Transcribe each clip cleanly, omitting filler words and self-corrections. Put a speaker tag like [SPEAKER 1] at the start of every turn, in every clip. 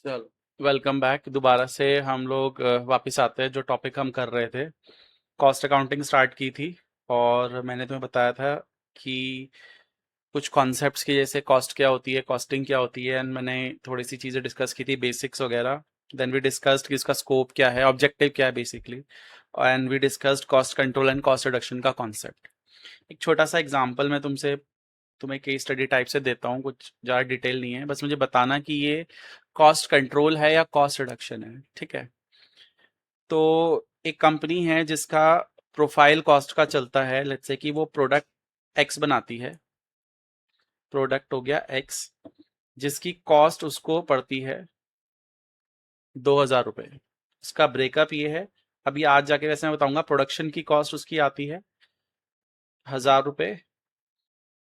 [SPEAKER 1] चलो, welcome back. दोबारा से हम लोग वापस आते हैं। जो टॉपिक हम कर रहे थे, कॉस्ट अकाउंटिंग स्टार्ट की थी। और मैंने तुम्हें बताया था कि कुछ कॉन्सेप्ट्स की, जैसे कॉस्ट क्या होती है, कॉस्टिंग क्या होती है, एंड मैंने थोड़ी सी चीज़ें डिस्कस की थी, बेसिक्स वगैरह। देन वी डिस्कस्ड कि इसका स्कोप क्या है, ऑब्जेक्टिव क्या है basically. And we discussed cost control and cost reduction का कॉन्सेप्ट। एक छोटा सा एग्जांपल मैं तुम्हें केस स्टडी टाइप से देता हूँ, कुछ ज़्यादा डिटेल नहीं है, बस मुझे बताना कि ये कॉस्ट कंट्रोल है या कॉस्ट रिडक्शन है, ठीक है। तो एक कंपनी है जिसका प्रोफाइल कॉस्ट का चलता है। लेट्स से कि वो प्रोडक्ट एक्स बनाती है। प्रोडक्ट हो गया एक्स, जिसकी कॉस्ट उसको पड़ती है 2,000 रुपये। उसका ब्रेकअप ये है। अभी आज जाके वैसे मैं बताऊंगा, प्रोडक्शन की कॉस्ट उसकी आती है 1,000 रुपये।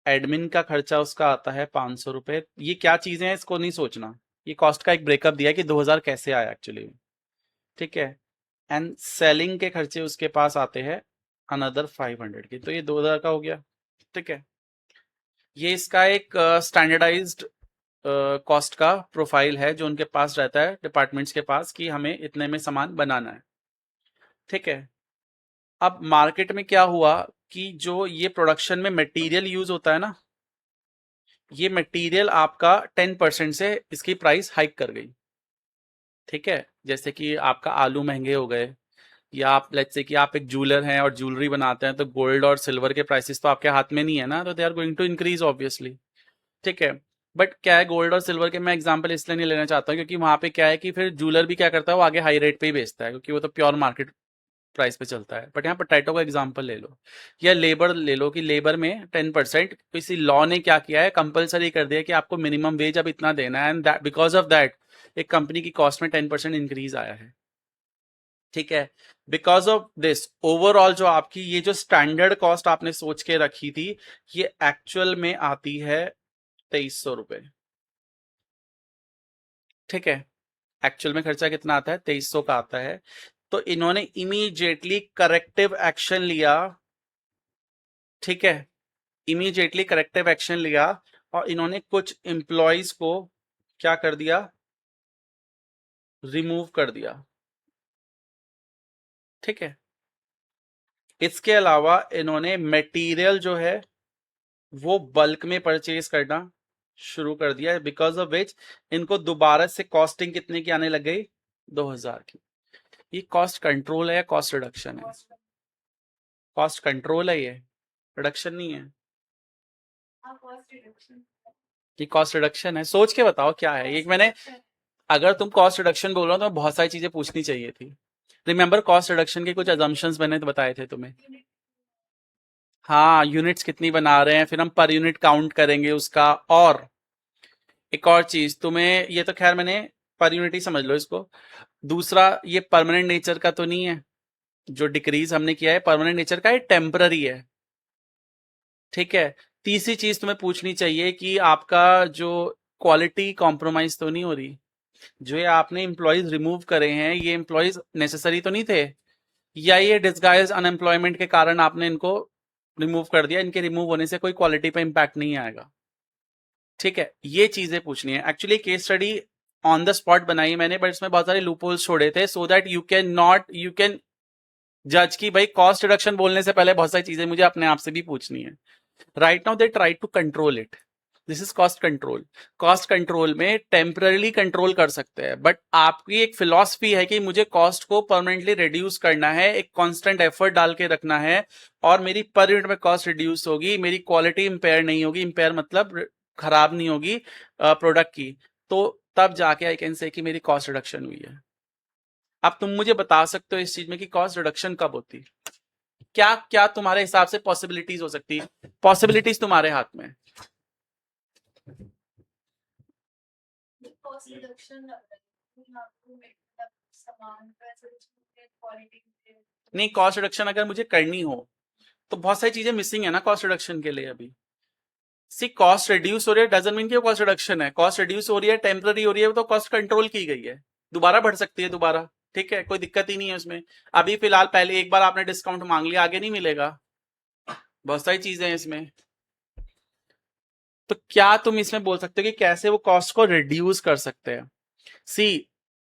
[SPEAKER 1] एडमिन का खर्चा उसका आता है 500 रुपये। ये क्या चीजें हैं इसको नहीं सोचना, ये कॉस्ट का एक ब्रेकअप दिया है कि 2,000 कैसे आया एक्चुअली, ठीक है। एंड सेलिंग के खर्चे उसके पास आते हैं अनदर 500 के, तो ये 2,000 का हो गया, ठीक है। ये इसका एक स्टैंडर्डाइज्ड कॉस्ट का प्रोफाइल है जो उनके पास रहता है, डिपार्टमेंट्स के पास, कि हमें इतने में सामान बनाना है, ठीक है। अब मार्केट में क्या हुआ कि जो ये प्रोडक्शन में मटेरियल यूज होता है ना, ये मटेरियल आपका 10% से इसकी प्राइस हाइक कर गई, ठीक है। जैसे कि आपका आलू महंगे हो गए, या आप लेट्स से कि आप एक ज्वेलर हैं और ज्वेलरी बनाते हैं, तो गोल्ड और सिल्वर के प्राइसेस तो आपके हाथ में नहीं है ना, तो they are going to increase obviously, ठीक है। बट क्या है, गोल्ड और सिल्वर के मैं एग्जांपल इसलिए नहीं लेना चाहता हूँ क्योंकि वहां पे क्या है कि फिर ज्वेलर भी क्या करता है, वो आगे हाई रेट पे ही बेचता है क्योंकि वो तो प्योर मार्केट प्राइस पे चलता है। बट यहाँ पोटैटो का एग्जांपल ले लो, या लेबर ले लो, कि लेबर में 10% किसी लॉ ने क्या किया है, कंपलसरी कर दिया कि आपको मिनिमम वेज अब इतना देना है, एंड बिकॉज ऑफ दैट एक कंपनी की कॉस्ट में 10% इंक्रीज आया है, ठीक है। बिकॉज ऑफ दिस ओवरऑल जो आपकी ये जो स्टैंडर्ड कॉस्ट आपने सोच के रखी थी, ये एक्चुअल में आती है 2,300 रुपये, ठीक है। एक्चुअल में खर्चा कितना आता है, 2,300 का आता है। तो इन्होंने इमीडिएटली करेक्टिव एक्शन लिया, ठीक है। इमीडिएटली करेक्टिव एक्शन लिया और इन्होंने कुछ एम्प्लॉयज को क्या कर दिया, रिमूव कर दिया, ठीक है। इसके अलावा इन्होंने मटेरियल जो है वो बल्क में परचेज करना शुरू कर दिया, बिकॉज ऑफ विच इनको दोबारा से कॉस्टिंग कितने की आने लग गई, 2,000 की। ये कॉस्ट कंट्रोल है या कॉस्ट रिडक्शन है? कॉस्ट कंट्रोल है, ये रिडक्शन नहीं है। ये कॉस्ट रिडक्शन है, सोच के बताओ क्या है ये। मैंने, अगर तुम कॉस्ट रिडक्शन बोल रहे हो तो बहुत सारी चीजें पूछनी चाहिए थी। रिमेंबर, कॉस्ट रिडक्शन के कुछ अजम्पशंस मैंने तो बताए थे तुम्हें। हाँ, यूनिट्स कितनी बना रहे हैं, फिर हम पर यूनिट काउंट करेंगे उसका। और एक और चीज तुम्हें, ये तो खैर मैंने पर यूनिट ही समझ लो इसको। दूसरा, ये परमानेंट नेचर का तो नहीं है, जो डिक्रीज हमने किया है परमानेंट नेचर का, ये टेम्पररी है, ठीक है। तीसरी चीज तुम्हें पूछनी चाहिए कि आपका जो क्वालिटी कॉम्प्रोमाइज तो नहीं हो रही। जो ये आपने एम्प्लॉयज रिमूव करे हैं, ये एम्प्लॉयज नेसेसरी तो नहीं थे, या ये डिस्गाइज अनएम्प्लॉयमेंट के कारण आपने इनको रिमूव कर दिया, इनके रिमूव होने से कोई क्वालिटी पे इंपैक्ट नहीं आएगा, ठीक है। ये चीजें पूछनी है। Actually case study on the spot बनाई मैंने, बट इसमें बहुत सारे लूप होल्स छोड़े थे, सो दैट यू कैन जज की भाई कॉस्ट रिडक्शन बोलने से पहले बहुत सारी चीजें मुझे अपने आप से भी पूछनी है। Right now they try to control it, this is cost control. Cost control में टेम्परली कंट्रोल कर सकते हैं, बट आपकी एक फिलॉसफी है कि मुझे कॉस्ट को परमानेंटली रिड्यूस करना है, एक कांस्टेंट एफर्ट डाल के रखना है, और मेरी पर यूनिट में कॉस्ट रिड्यूस होगी, मेरी क्वालिटी इंपेयर नहीं होगी, इंपेयर मतलब खराब नहीं होगी प्रोडक्ट की, तो तब जाके आई कैन से कि मेरी कॉस्ट रिडक्शन हुई है। अब तुम मुझे बता सकते हो इस चीज में कि कॉस्ट रिडक्शन कब होती है? क्या क्या तुम्हारे हिसाब से पॉसिबिलिटीज हो सकती है? पॉसिबिलिटीज तुम्हारे हाथ में है। नहीं, कॉस्ट रिडक्शन अगर मुझे करनी हो तो बहुत सारी चीजें मिसिंग है ना कॉस्ट रिडक्शन के लिए अभी। सी, कॉस्ट रिड्यूस हो रही है डजंट मीन कि कॉस्ट रिडक्शन है। कॉस्ट रिड्यूस हो रही है, टेम्पररी हो रही है, तो कॉस्ट कंट्रोल की गई है। दोबारा बढ़ सकती है दोबारा, ठीक है, कोई दिक्कत ही नहीं है उसमें। अभी फिलहाल पहले एक बार आपने डिस्काउंट मांग लिया, आगे नहीं मिलेगा। बहुत सारी चीजें हैं इसमें। तो क्या तुम इसमें बोल सकते हो कि कैसे वो कॉस्ट को रिड्यूस कर सकते हैं? सी,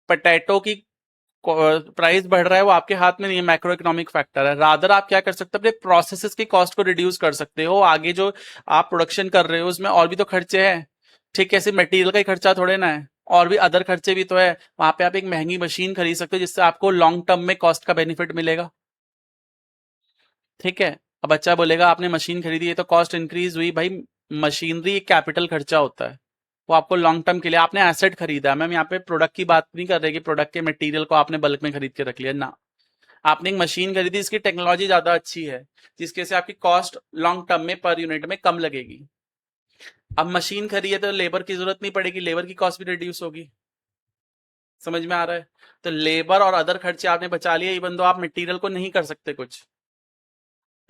[SPEAKER 1] पोटैटो की प्राइस बढ़ रहा है, वो आपके हाथ में नहीं है, मैक्रो इकोनॉमिक फैक्टर है। रादर आप क्या कर सकते हो, अपने प्रोसेसेस की कॉस्ट को रिड्यूस कर सकते हो। आगे जो आप प्रोडक्शन कर रहे हो उसमें और भी तो खर्चे हैं, ठीक है, सिर्फ मटेरियल का ही खर्चा थोड़े ना है, और भी अदर खर्चे भी तो है। वहां पे आप एक महंगी मशीन खरीद सकते हो जिससे आपको लॉन्ग टर्म में कॉस्ट का बेनिफिट मिलेगा, ठीक है। अब बच्चा बोलेगा आपने मशीन खरीदी है तो कॉस्ट इंक्रीज हुई, भाई मशीनरी एक कैपिटल खर्चा होता है, वो आपको लॉन्ग टर्म के लिए, आपने एसेट खरीदा है। मैम यहाँ पे प्रोडक्ट की बात नहीं कर रहे कि प्रोडक्ट के मटेरियल को आपने बल्क में खरीद के रख लिया ना, आपने एक मशीन खरीदी, इसकी टेक्नोलॉजी ज्यादा अच्छी है जिसके से आपकी कॉस्ट लॉन्ग टर्म में पर यूनिट में कम लगेगी। अब मशीन खरीदे तो लेबर की जरूरत नहीं पड़ेगी, लेबर की कॉस्ट भी रिड्यूस होगी। समझ में आ रहा है? तो लेबर और अदर खर्चे आपने बचा लिए, इवन दो आप मटेरियल को नहीं कर सकते कुछ।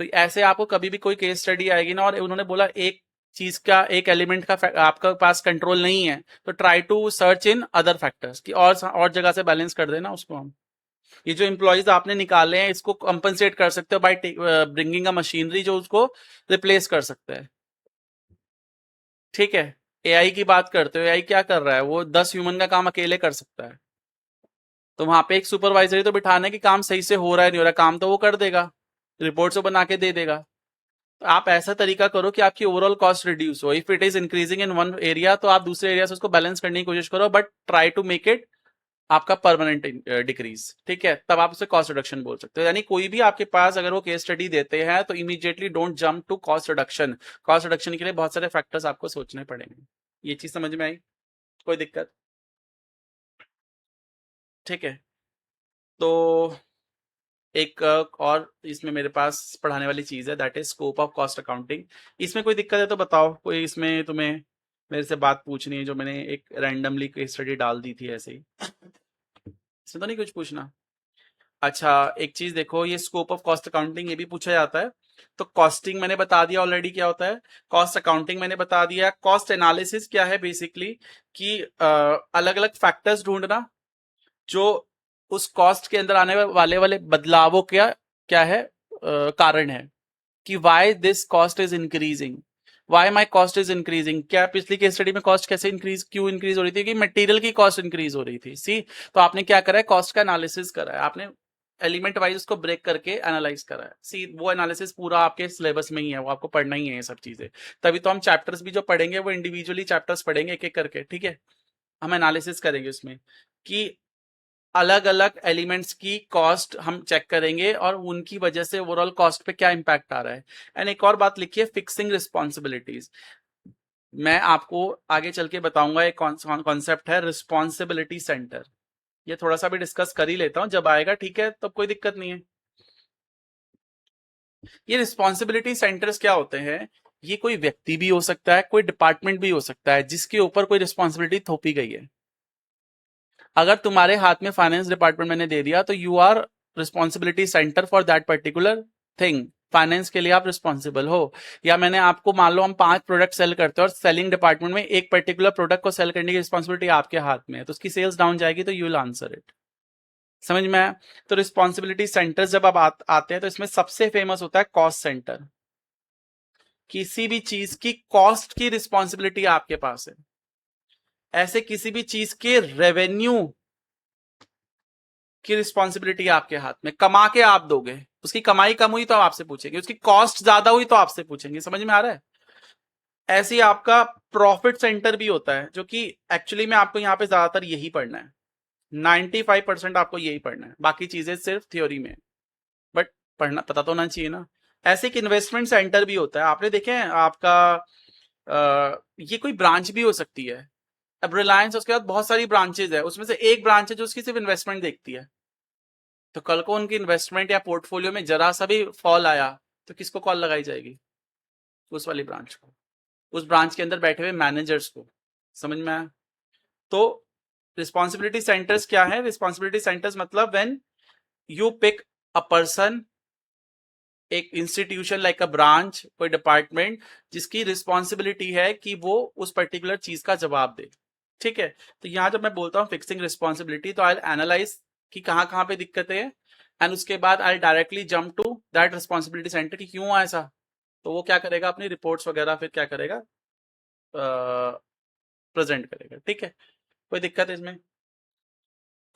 [SPEAKER 1] तो ऐसे आपको कभी भी कोई केस स्टडी आएगी ना और उन्होंने बोला एक चीज का, एक एलिमेंट का आपका पास कंट्रोल नहीं है, तो try to search in other factors की और जगह से बैलेंस कर देना उसको हम। ये जो एम्प्लॉयज आपने निकाले हैं इसको कंपनसेट कर सकते हो बाय ब्रिंगिंग अ मशीनरी जो उसको रिप्लेस कर सकते हैं, ठीक है। एआई की बात करते हो, एआई क्या कर रहा है, वो 10 ह्यूमन का काम अकेले कर सकता है, तो वहां पे एक सुपरवाइजरी तो बिठाना है कि काम सही से हो रहा है नहीं हो रहा, काम तो वो कर देगा, रिपोर्ट तो बना के दे देगा। तो आप ऐसा तरीका करो कि आपकी ओवरऑल कॉस्ट रिड्यूस हो। If it is increasing in one area तो आप दूसरे एरिया से उसको बैलेंस करने की कोशिश करो, but try to make it आपका परमानेंट डिक्रीज, ठीक है, तब आप उसे कॉस्ट रिडक्शन बोल सकते हो। यानी कोई भी आपके पास अगर वो केस स्टडी देते हैं तो immediately don't jump to cost reduction. Cost reduction के लिए बहुत सारे फैक्टर्स आपको सोचने पड़ेंगे। ये चीज समझ में आई? कोई दिक्कत? ठीक है। तो एक और इसमें मेरे पास पढ़ाने वाली चीज है, that is scope of cost accounting. इसमें कोई दिक्कत है तो बताओ, कोई इसमें तुम्हें मेरे से बात पूछनी है, जो मैंने एक रैंडमली केस स्टडी डाल दी थी ऐसे ही, इसमें तो नहीं कुछ पूछना? अच्छा, एक चीज देखो, ये स्कोप ऑफ कॉस्ट अकाउंटिंग ये भी पूछा जाता है। तो कॉस्टिंग मैंने बता दिया ऑलरेडी क्या होता है, कॉस्ट अकाउंटिंग मैंने बता दिया, कॉस्ट एनालिसिस क्या है बेसिकली कि अलग अलग फैक्टर्स ढूंढना जो उस कॉस्ट के अंदर आने वाले वाले बदलावों का क्या है कारण है, कि why this cost is increasing, why my cost is increasing. क्या पिछली केस स्टडी में कॉस्ट कैसे इंक्रीज, क्यों इंक्रीज हो रही थी, कि मटेरियल की कॉस्ट इंक्रीज हो रही थी, सी। तो आपने क्या करा है, कॉस्ट का एनालिसिस करा है, आपने एलिमेंट वाइज उसको ब्रेक करके एनालाइज करा है, सी। वो एनालिसिस पूरा आपके सिलेबस में ही है, वो आपको पढ़ना ही है ये सब चीजें। तभी तो हम चैप्टर्स भी जो पढ़ेंगे वो इंडिविजुअली चैप्टर्स पढ़ेंगे एक एक करके, ठीक है। हम एनालिसिस करेंगे उसमें कि अलग अलग एलिमेंट्स की कॉस्ट हम चेक करेंगे और उनकी वजह से ओवरऑल कॉस्ट पे क्या इंपैक्ट आ रहा है। एंड एक और बात लिखिए, फिक्सिंग रिस्पॉन्सिबिलिटीज। मैं आपको आगे चल के बताऊंगा, एक कॉन्सेप्ट है रिस्पॉन्सिबिलिटी सेंटर, ये थोड़ा सा भी डिस्कस कर ही लेता हूं, जब आएगा ठीक है, तब कोई दिक्कत नहीं है। ये रिस्पॉन्सिबिलिटी सेंटर्स क्या होते हैं, ये कोई व्यक्ति भी हो सकता है, कोई डिपार्टमेंट भी हो सकता है जिसके ऊपर कोई रिस्पॉन्सिबिलिटी थोपी गई है। अगर तुम्हारे हाथ में फाइनेंस डिपार्टमेंट मैंने दे दिया तो you our responsibility centre for that particular thing, finance के लिए आप रिस्पॉन्सिबल हो। या मैंने आपको, मान लो हम 5 प्रोडक्ट सेल करते हैं और सेलिंग डिपार्टमेंट में एक पर्टिकुलर प्रोडक्ट को सेल करने की रिस्पॉन्सिबिलिटी आपके हाथ में है, तो उसकी सेल्स डाउन जाएगी तो यू विल आंसर इट। समझ में आया? तो रिस्पॉन्सिबिलिटी सेंटर जब आप आते हैं तो इसमें सबसे फेमस होता है कॉस्ट सेंटर। किसी भी चीज की कॉस्ट की रिस्पॉन्सिबिलिटी आपके पास है, ऐसे किसी भी चीज के रेवेन्यू की रिस्पॉन्सिबिलिटी आपके हाथ में, कमा के आप दोगे, उसकी कमाई कम हुई तो आपसे पूछेंगे, उसकी कॉस्ट ज्यादा हुई तो आपसे पूछेंगे। समझ में आ रहा है? ऐसे ही आपका प्रॉफिट सेंटर भी होता है, जो कि एक्चुअली में आपको यहाँ पे ज्यादातर यही पढ़ना है, 95% आपको यही पढ़ना है, बाकी चीजें सिर्फ थ्योरी में, बट पढ़ना पता तो होना चाहिए ना। ऐसे एक इन्वेस्टमेंट सेंटर भी होता है, आपने देखे हैं आपका ये कोई ब्रांच भी हो सकती है। अब रिलायंस, उसके बाद बहुत सारी ब्रांचेज है, उसमें से एक ब्रांच है जो उसकी सिर्फ इन्वेस्टमेंट देखती है। तो कल को उनकी इन्वेस्टमेंट या पोर्टफोलियो में जरा सा भी फॉल आया तो किसको कॉल लगाई जाएगी? उस वाली ब्रांच को, उस ब्रांच के अंदर बैठे हुए मैनेजर्स को। समझ में आया? तो रिस्पॉन्सिबिलिटी सेंटर्स क्या है? रिस्पॉन्सिबिलिटी सेंटर्स मतलब when you pick a person, एक इंस्टीट्यूशन लाइक अ ब्रांच, कोई डिपार्टमेंट जिसकी रिस्पॉन्सिबिलिटी है कि वो उस पर्टिकुलर चीज का जवाब दे, ठीक है। तो यहां जब मैं बोलता हूँ फिक्सिंग रिस्पॉन्सिबिलिटी, तो आई एनालाइज कि कहाँ कहाँ पे दिक्कतें हैं, एंड उसके बाद I directly jump to that responsibility centre कि क्यों हुआ ऐसा। तो वो क्या करेगा, अपनी रिपोर्ट्स वगैरह फिर क्या करेगा, प्रेजेंट करेगा, ठीक है। कोई दिक्कत है इसमें?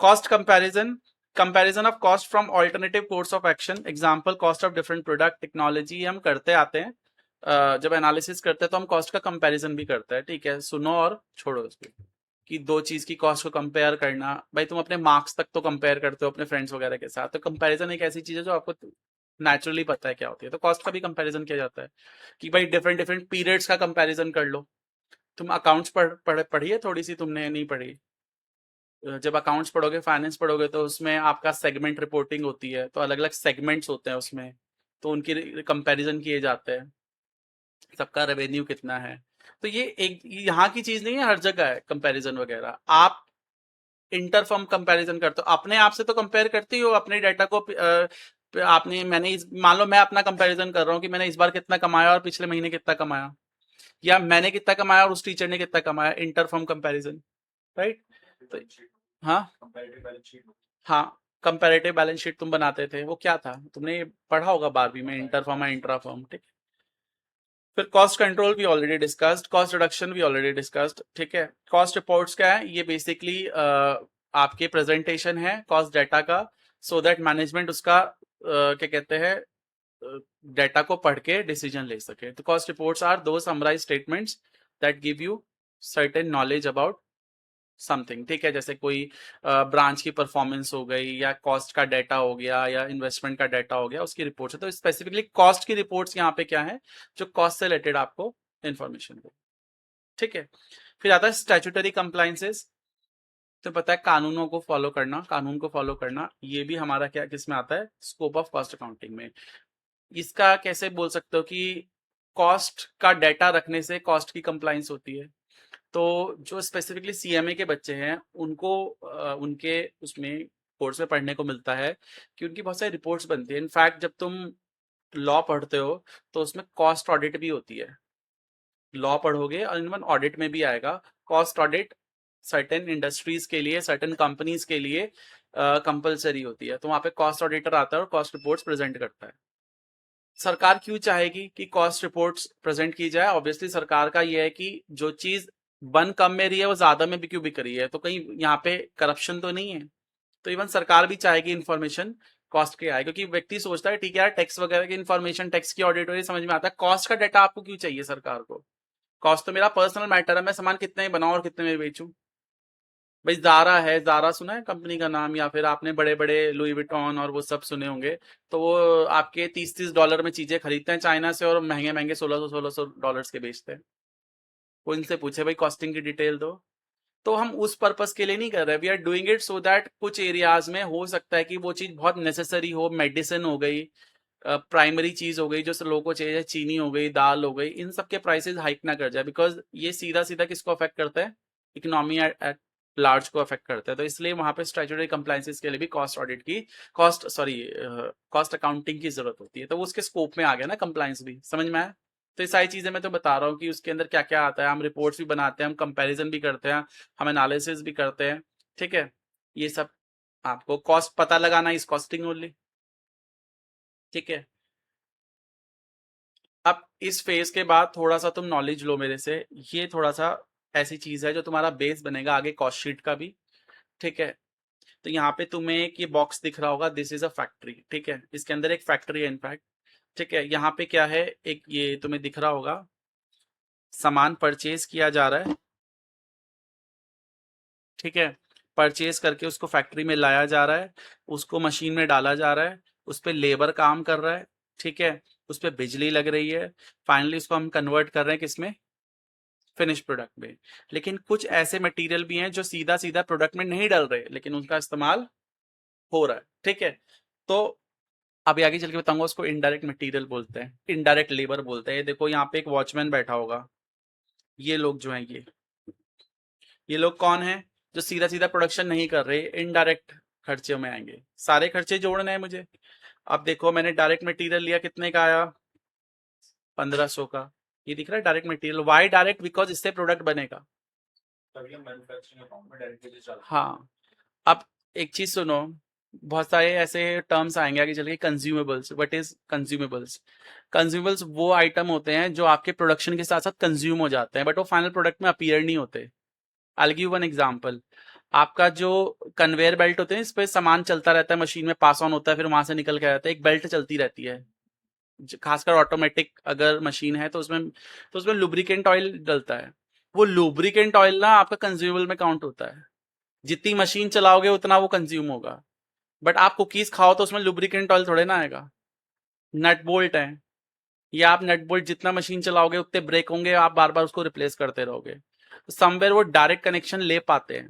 [SPEAKER 1] Cost comparison of cost from alternative course of action, example cost of different product technology, हम करते आते हैं। जब एनालिसिस करते हैं तो हम कॉस्ट का कंपैरिजन भी करते हैं, ठीक है, सुनो और छोड़ो इसको, कि दो चीज की कॉस्ट को कंपेयर करना। भाई तुम अपने मार्क्स तक तो कंपेयर करते हो अपने फ्रेंड्स वगैरह के साथ, तो कंपैरिजन एक ऐसी चीज है जो आपको नेचुरली पता है क्या होती है, तो कॉस्ट का भी कंपैरिजन किया जाता है कि भाई डिफरेंट डिफरेंट पीरियड्स का कंपैरिजन कर लो। तुम अकाउंट्स पढ़ी है थोड़ी सी, तुमने नहीं पढ़ी? जब अकाउंट्स पढ़ोगे, फाइनेंस पढ़ोगे, तो उसमें आपका सेगमेंट रिपोर्टिंग होती है, तो अलग अलग सेगमेंट्स होते हैं उसमें, तो उनकी कंपैरिजन किए जाते हैं, सबका रेवेन्यू कितना है। तो ये एक यहाँ की चीज नहीं है, हर जगह है कंपैरिजन वगैरह। आप इंटरफर्म कंपैरिजन करते हो, अपने आप से तो कंपेयर करते ही हो अपने डाटा को। आपने मान लो मैं अपना कंपैरिजन कर रहा हूँ कि मैंने इस बार कितना कमाया और पिछले महीने कितना कमाया, या मैंने कितना कमाया और उस टीचर ने कितना कमाया, इंटरफर्म कंपैरिजन, राइट? तो हाँ, हाँ, कंपैरेटिव बैलेंस शीट तुम बनाते थे, वो क्या था, तुमने पढ़ा होगा 12वीं में, इंटरफर्म है, इंट्राफर्म, ठीक। फिर कॉस्ट कंट्रोल भी ऑलरेडी डिस्कस्ड, कॉस्ट रिडक्शन भी ऑलरेडी डिस्कस्ड, ठीक है। कॉस्ट रिपोर्ट्स क्या है, ये बेसिकली आपके प्रेजेंटेशन है कॉस्ट डाटा का, सो दैट मैनेजमेंट उसका क्या कहते हैं, डाटा को पढ़ के डिसीजन ले सके। तो कॉस्ट रिपोर्ट्स आर दो summarise statements that give you certain knowledge about something, ठीक है, जैसे कोई ब्रांच की परफॉर्मेंस हो गई, या कॉस्ट का डाटा हो गया, या इन्वेस्टमेंट का डाटा हो गया, उसकी रिपोर्ट्स है। तो स्पेसिफिकली कॉस्ट की रिपोर्ट्स यहाँ पे क्या है, जो कॉस्ट से रिलेटेड आपको इन्फॉर्मेशन दे, ठीक है। फिर आता है स्टैट्यूटरी कंप्लायंसेस, तो पता है कानूनों को फॉलो करना, कानून को फॉलो करना, ये भी हमारा क्या किस में आता है, स्कोप ऑफ कॉस्ट अकाउंटिंग में। इसका कैसे बोल सकते हो कि कॉस्ट का डाटा रखने से कॉस्ट की कंप्लायंस होती है। तो जो स्पेसिफिकली सीएमए के बच्चे हैं, उनको उनके उसमें कोर्स में पढ़ने को मिलता है कि उनकी बहुत सारी रिपोर्ट्स बनती है। इनफैक्ट जब तुम लॉ पढ़ते हो तो उसमें कॉस्ट ऑडिट भी होती है, लॉ पढ़ोगे और इवन ऑडिट में भी आएगा कॉस्ट ऑडिट, सर्टेन इंडस्ट्रीज के लिए, सर्टेन कंपनीज के लिए कंपलसरी होती है। तो वहां पे कॉस्ट ऑडिटर आता है और कॉस्ट रिपोर्ट्स प्रेजेंट करता है। सरकार क्यों चाहेगी कि कॉस्ट रिपोर्ट्स प्रेजेंट की जाए? ऑब्वियसली सरकार का ये है कि जो चीज बन कम में रही है वो ज्यादा में भी क्यों बिक रही है, तो कहीं यहाँ पे करप्शन तो नहीं है। तो इवन सरकार भी चाहेगी इन्फॉर्मेशन कॉस्ट के आए, क्योंकि व्यक्ति सोचता है ठीक है यार, टैक्स वगैरह की इन्फॉर्मेशन, टैक्स की ऑडिट हो रही, समझ में आता है, कॉस्ट का डाटा आपको क्यों चाहिए सरकार को? कॉस्ट तो मेरा पर्सनल मैटर है, मैं सामान कितने में बनाऊं और कितने में बेचूं। भाई जारा है, जारा सुना है कंपनी का नाम, या फिर आपने बड़े बड़े लुई विटॉन और वो सब सुने होंगे। तो वो आपके 30-30 डॉलर में चीजें खरीदते हैं चाइना से, और महंगे महंगे 1600 डॉलर्स के बेचते हैं। वो इनसे पूछे भाई कॉस्टिंग की डिटेल दो। तो हम उस पर्पस के लिए नहीं कर रहे, we are doing it so that कुछ एरियाज में हो सकता है कि वो चीज बहुत नेसेसरी हो, मेडिसिन हो गई, प्राइमरी चीज हो गई जो लोगों को चाहिए, चीनी हो गई, दाल हो गई, इन सब के प्राइसेस हाइक ना कर जाए, बिकॉज ये सीधा सीधा किसको अफेक्ट करता है, इकोनॉमी एट लार्ज को अफेक्ट करता है। तो इसलिए वहां पे स्टैट्यूटरी कंप्लायंसेस के लिए भी कॉस्ट ऑडिट की, कॉस्ट अकाउंटिंग की जरूरत होती है। तो वो उसके स्कोप में आ गया ना कंप्लायंस भी, समझ में आया? तो ये सारी चीजें मैं तो बता रहा हूँ कि उसके अंदर क्या क्या आता है। हम रिपोर्ट्स भी बनाते हैं, हम कंपैरिजन भी करते हैं, हम एनालिसिस भी करते हैं, ठीक है। ये सब आपको कॉस्ट पता लगाना इस कॉस्टिंग ओनली, ठीक है। अब इस फेज के बाद थोड़ा सा तुम नॉलेज लो मेरे से, ये थोड़ा सा ऐसी चीज है जो तुम्हारा बेस बनेगा आगे कॉस्ट शीट का भी, ठीक है। तो यहाँ पे तुम्हें एक ये बॉक्स दिख रहा होगा, दिस इज अ फैक्ट्री, ठीक है, इसके अंदर एक फैक्ट्री है इनफैक्ट, ठीक है। यहाँ पे क्या है, एक ये तुम्हें दिख रहा होगा, सामान परचेज किया जा रहा है, ठीक है, परचेज करके उसको फैक्ट्री में लाया जा रहा है, उसको मशीन में डाला जा रहा है, उस पर लेबर काम कर रहा है, ठीक है, उस पर बिजली लग रही है, फाइनली उसको हम कन्वर्ट कर रहे हैं किसमें, फिनिश प्रोडक्ट में। लेकिन कुछ ऐसे मटेरियल भी हैं जो सीधा सीधा प्रोडक्ट में नहीं डल रहे, लेकिन उनका इस्तेमाल हो रहा है, ठीक है। तो अभी आगे चल के बताऊंगा, उसको इनडायरेक्ट मटेरियल बोलते हैं, इनडायरेक्ट लेबर बोलते हैं। देखो यहाँ पे एक वॉचमैन बैठा होगा, ये लोग जो हैं, ये लोग कौन है, जो सीधा सीधा प्रोडक्शन नहीं कर रहे, इनडायरेक्ट खर्चे में आएंगे, सारे खर्चे जोड़ने हैं मुझे। अब देखो मैंने डायरेक्ट मटेरियल लिया, कितने का आया, 1500 का, ये दिख रहा है direct material. Why direct? Because इससे प्रोडक्ट बनेगा, हाँ। अब एक चीज सुनो, बहुत सारे ऐसे टर्म्स आएंगे आगे चल के, consumables, what is consumables? Consumables वो आइटम होते हैं जो आपके प्रोडक्शन के साथ साथ कंज्यूम हो जाते हैं, बट वो फाइनल प्रोडक्ट में अपीयर नहीं होते। आई गिव वन एग्जांपल, आपका जो कन्वेयर बेल्ट होते हैं इस पे सामान चलता रहता है, मशीन में पास ऑन होता है, फिर वहां से निकल के आता है, एक बेल्ट चलती रहती है। खासकर ऑटोमेटिक अगर मशीन है तो उसमें लुब्रिकेंट ऑयल डलता है। वो लुब्रिकेंट ऑयल ना आपका कंज्यूमेबल में काउंट होता है। जितनी मशीन चलाओगे उतना वो कंज्यूम होगा। बट आप कुकीज खाओ तो उसमें लुब्रिकेंट ऑयल थोड़े ना आएगा। नट बोल्ट है, या आप नट बोल्ट जितना मशीन चलाओगे उतने ब्रेक होंगे, आप बार बार उसको रिप्लेस करते रहोगे। समवेयर वो डायरेक्ट कनेक्शन ले पाते हैं,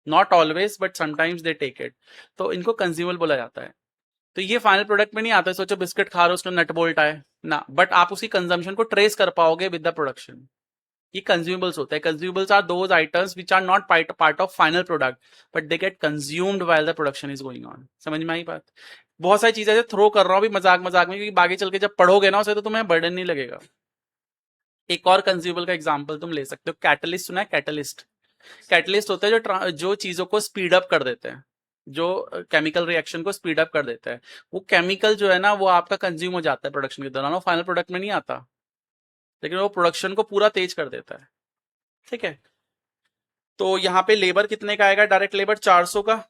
[SPEAKER 1] not always but sometimes they take it. तो इनको कंज्यूमेबल बोला जाता है। तो ये फाइनल प्रोडक्ट में नहीं आता है। सोचो बिस्किट खा रहे हो उसमें नट बोल्ट आए ना, बट आप उसकी कंजम्पशन को ट्रेस कर पाओगे विद द प्रोडक्शन। ये कंज्यूमेबल्स होते हैं। Consumables are those items which are not part of final product, but they get consumed while the production is going on. समझ में आई बात? बहुत सारी चीजें थ्रो कर रहा हूँ अभी मजाक मजाक में, क्योंकि आगे चल के जब पढ़ोगे ना उसे तो तुम्हें बर्डन नहीं लगेगा। एक और कंज्यूमेबल का एग्जांपल तुम ले सकते हो, कैटलिस्ट। सुना है कैटलिस्ट? कैटलिस्ट होता है जो चीजों को स्पीड अप कर देते हैं, जो केमिकल रिएक्शन को स्पीड अप कर देता है। वो केमिकल जो है ना वो आपका कंज्यूम हो जाता है प्रोडक्शन के दौरान, वो फाइनल प्रोडक्ट में नहीं आता, लेकिन वो प्रोडक्शन को पूरा तेज कर देता है। ठीक है, तो यहाँ पे लेबर कितने का आएगा? डायरेक्ट लेबर 400 का।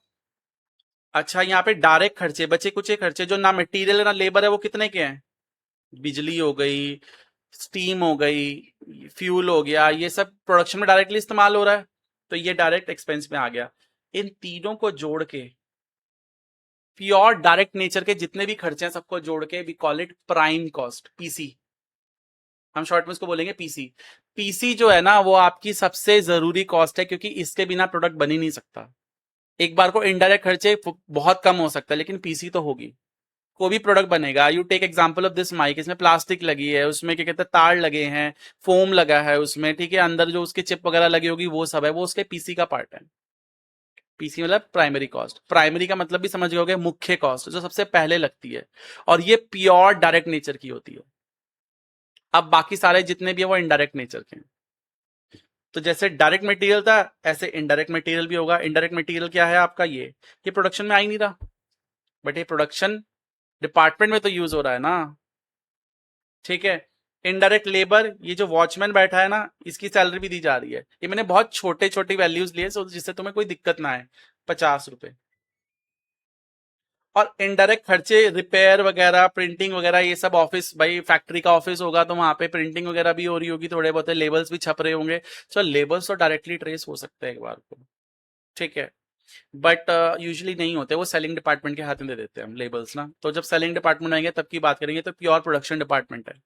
[SPEAKER 1] अच्छा, यहाँ पे डायरेक्ट खर्चे बचे कुछ खर्चे जो ना मटेरियल है ना लेबर है, वो कितने के हैं? बिजली हो गई, स्टीम हो गई, फ्यूल हो गया, ये सब प्रोडक्शन में डायरेक्टली इस्तेमाल हो रहा है, तो ये डायरेक्ट एक्सपेंस में आ गया। इन तीनों को जोड़ के प्योर डायरेक्ट नेचर के जितने भी खर्चे हैं सबको जोड़ के we call it prime cost, PC. हम शॉर्ट में इसको बोलेंगे पीसी। पीसी जो है ना वो आपकी सबसे जरूरी कॉस्ट है, क्योंकि इसके बिना प्रोडक्ट बन ही नहीं सकता। एक बार को इनडायरेक्ट खर्चे बहुत कम हो सकता है, लेकिन पीसी तो होगी। कोई भी प्रोडक्ट बनेगा, you take example of this mike, इसमें प्लास्टिक लगी है, उसमें क्या कहते हैं तार लगे हैं, फोम लगा है उसमें, ठीक है, अंदर जो उसके चिप वगैरह लगी होगी वो सब है, वो उसके पीसी का पार्ट है। पीसी मतलब प्राइमरी कॉस्ट। प्राइमरी का मतलब भी समझ गए, मुख्य कॉस्ट जो सबसे पहले लगती है, और ये प्योर डायरेक्ट नेचर की होती है। अब बाकी सारे जितने भी है वो इनडायरेक्ट नेचर के हैं। तो जैसे डायरेक्ट मटेरियल था ऐसे इनडायरेक्ट मटेरियल भी होगा। इनडायरेक्ट मटेरियल क्या है आपका? ये प्रोडक्शन में आ ही नहीं रहा, बट ये प्रोडक्शन डिपार्टमेंट में तो यूज हो रहा है ना। ठीक है, इनडायरेक्ट लेबर, ये जो वॉचमैन बैठा है ना इसकी सैलरी भी दी जा रही है। ये मैंने बहुत छोटे छोटी वैल्यूज लिए जिससे तुम्हें कोई दिक्कत ना आए। 50 रुपए। और इनडायरेक्ट खर्चे रिपेयर वगैरह, प्रिंटिंग वगैरह, ये सब ऑफिस, भाई फैक्ट्री का ऑफिस होगा तो वहां पे प्रिंटिंग वगैरह भी हो रही होगी, थोड़े बहुत लेबल्स भी छप रहे होंगे। सो लेबल्स तो डायरेक्टली ट्रेस हो सकते हैं एक बार को। ठीक है, बट यूजुअली नहीं होते, वो सेलिंग डिपार्टमेंट के हाथ में दे देते हैं हम लेबल्स ना। तो जब सेलिंग डिपार्टमेंट आएंगे तब की बात करेंगे, तो प्योर प्रोडक्शन डिपार्टमेंट है।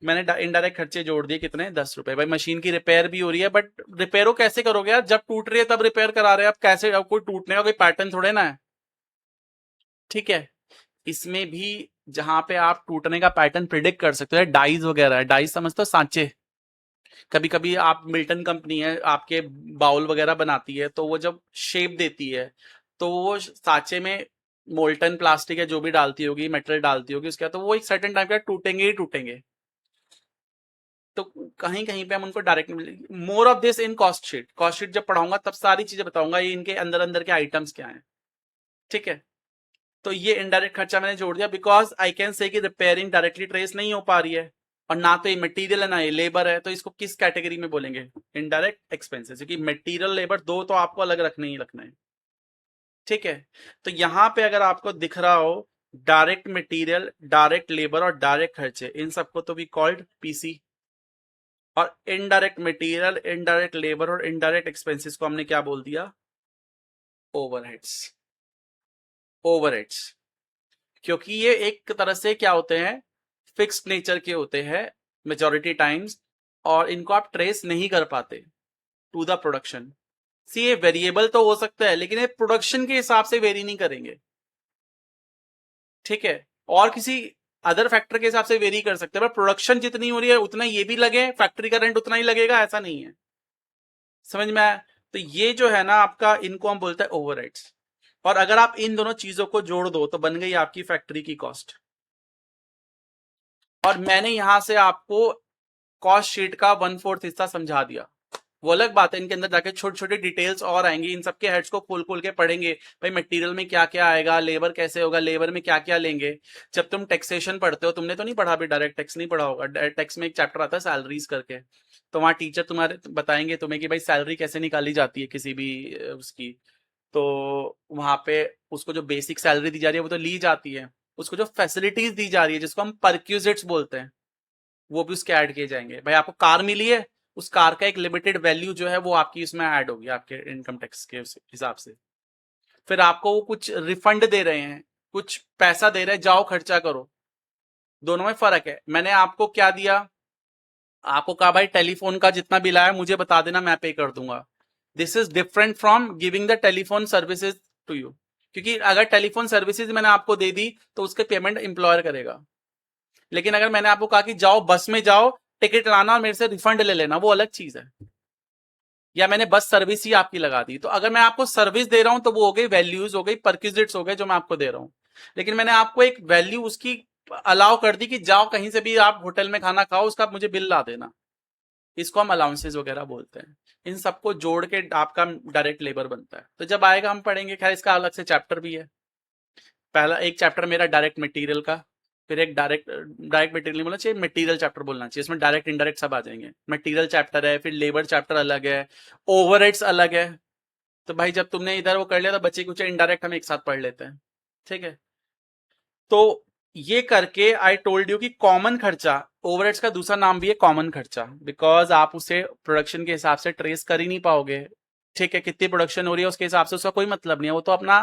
[SPEAKER 1] मैंने इनडायरेक्ट खर्चे जोड़ दिए कितने? 10 रुपए। भाई मशीन की रिपेयर भी हो रही है, बट रिपेयर कैसे करोगे यार? जब टूट रही है तब रिपेयर करा रहे हैं, अब कैसे? अब कोई टूटने का कोई पैटर्न थोड़े ना है। ठीक है, इसमें भी जहां पे आप टूटने का पैटर्न प्रिडिक्ट कर सकते हो, डाइज वगैरह, डाइज समझते हो? सांचे। कभी कभी आप मिल्टन कंपनी है आपके बाउल वगैरह बनाती है, तो वो जब शेप देती है तो वो सांचे में मोल्टन प्लास्टिक है जो भी डालती होगी, मेटल डालती होगी उसके बाद, तो वो एक सर्टेन टाइम पे टूटेंगे ही टूटेंगे। तो कहीं कहीं पे हम उनको डायरेक्ट मिलेंगे। More of this in cost sheet. Cost sheet जब पढ़ाऊंगा तब सारी चीजें बताऊंगा, ये इनके अंदर अंदर के आइटम्स क्या हैं। ठीक है, तो ये इनडायरेक्ट खर्चा मैंने जोड़ दिया, बिकॉज आई कैन से कि रिपेयरिंग डायरेक्टली ट्रेस नहीं हो पा रही है, और ना तो ये मटेरियल है ना ये लेबर है, तो इसको किस कैटेगरी में बोलेंगे? इनडायरेक्ट एक्सपेंसेस, क्योंकि मटेरियल लेबर दो तो आपको अलग रखने ही रखना है। ठीक है, तो यहां पे अगर आपको दिख रहा हो डायरेक्ट मटेरियल, डायरेक्ट लेबर और डायरेक्ट खर्चे, इन सबको तो भी कॉल्ड पीसी। और इनडायरेक्ट मटेरियल, इनडायरेक्ट लेबर और इनडायरेक्ट एक्सपेंसेस को हमने क्या बोल दिया? ओवरहेड्स। ओवरहेड्स, क्योंकि ये एक तरह से क्या होते हैं, फिक्स्ड नेचर के होते हैं मेजॉरिटी टाइम्स, और इनको आप ट्रेस नहीं कर पाते टू द प्रोडक्शन। सी ये वेरिएबल तो हो सकता है, लेकिन ये प्रोडक्शन के हिसाब से वेरी नहीं करेंगे। ठीक है, और किसी अदर फैक्टर के हिसाब से वेरी कर सकते हैं, पर प्रोडक्शन जितनी हो रही है उतना ये भी लगे, फैक्ट्री का रेंट उतना ही लगेगा, ऐसा नहीं है। समझ में आया? तो ये जो है ना आपका, इनको हम बोलते हैं ओवरहेड्स। और अगर आप इन दोनों चीजों को जोड़ दो तो बन गई आपकी फैक्ट्री की कॉस्ट। और मैंने यहां से आपको कॉस्ट शीट का 1/4 हिस्सा समझा दिया। वो अलग बात है, इनके अंदर जाके छोटी छोटी डिटेल्स और आएंगी, इन सबके हेड्स को खोल खोल के पढ़ेंगे। भाई मटेरियल में क्या क्या आएगा, लेबर कैसे होगा, लेबर में क्या क्या लेंगे। जब तुम टैक्सेशन पढ़ते हो, तुमने तो नहीं पढ़ा अभी, डायरेक्ट टैक्स नहीं पढ़ा होगा, डायरेक्ट टैक्स में एक चैप्टर आता है सैलरीज करके। तो वहाँ टीचर तुम्हारे बताएंगे तुम्हें कि भाई सैलरी कैसे निकाली जाती है किसी भी उसकी। तो वहां पे उसको जो बेसिक सैलरी दी जा रही है वो तो ली जाती है, उसको जो फैसिलिटीज दी जा रही है जिसको हम परक्यूजिट्स बोलते हैं, वो भी उसके ऐड किए जाएंगे। भाई आपको कार मिली है, उस कार का एक लिमिटेड वैल्यू जो है वो आपकी उसमें ऐड होगी आपके इनकम टैक्स के हिसाब से। फिर आपको वो कुछ रिफंड दे रहे हैं, कुछ पैसा दे रहे हैं, जाओ खर्चा करो। दोनों में फर्क है। मैंने आपको क्या दिया, आपको कहा भाई टेलीफोन का जितना बिल आया मुझे बता देना, मैं पे कर दूंगा। This is different from giving the telephone services to you. क्योंकि अगर टेलीफोन सर्विसेज मैंने आपको दे दी तो उसके पेमेंट एम्प्लॉयर करेगा। लेकिन अगर मैंने आपको कहा कि जाओ बस में जाओ, टिकट लाना और मेरे से रिफंड ले लेना, वो अलग चीज है। या मैंने बस सर्विस ही आपकी लगा दी, तो अगर मैं आपको सर्विस दे रहा हूं तो वो हो गई वैल्यूज, हो गई परक्यूजिट्स, हो गए जो मैं आपको दे रहा हूं। लेकिन मैंने आपको एक वैल्यू उसकी अलाउ कर दी कि जाओ कहीं से भी आप होटल में खाना खाओ, उसका मुझे बिल ला देना। इसको हम अलाउंसेस वगैरह बोलते हैं। इन सबको जोड़ के आपका डायरेक्ट लेबर बनता है। तो जब आएगा हम पढ़ेंगे, खैर इसका अलग से चैप्टर भी है। पहला एक चैप्टर मेरा डायरेक्ट मटेरियल का, फिर एक डायरेक्ट डायरेक्ट मटेरियल नहीं बोलना चाहिए, मटेरियल चैप्टर बोलना चाहिए, इसमें डायरेक्ट इनडायरेक्ट सब आ जाएंगे। मटेरियल चैप्टर है, फिर लेबर चैप्टर अलग है, ओवरहेड्स अलग है। तो भाई जब तुमने इधर वो कर लिया तो बच्चे कुछ इनडायरेक्ट हम एक साथ पढ़ लेते हैं, ठीक है। तो ये करके आई टोल्ड यू कि कॉमन खर्चा, ओवरहेड्स का दूसरा नाम भी है कॉमन खर्चा, बिकॉज आप उसे प्रोडक्शन के हिसाब से ट्रेस कर ही नहीं पाओगे। ठीक है, कितनी प्रोडक्शन हो रही है उसके हिसाब से उसका कोई मतलब नहीं है, वो तो अपना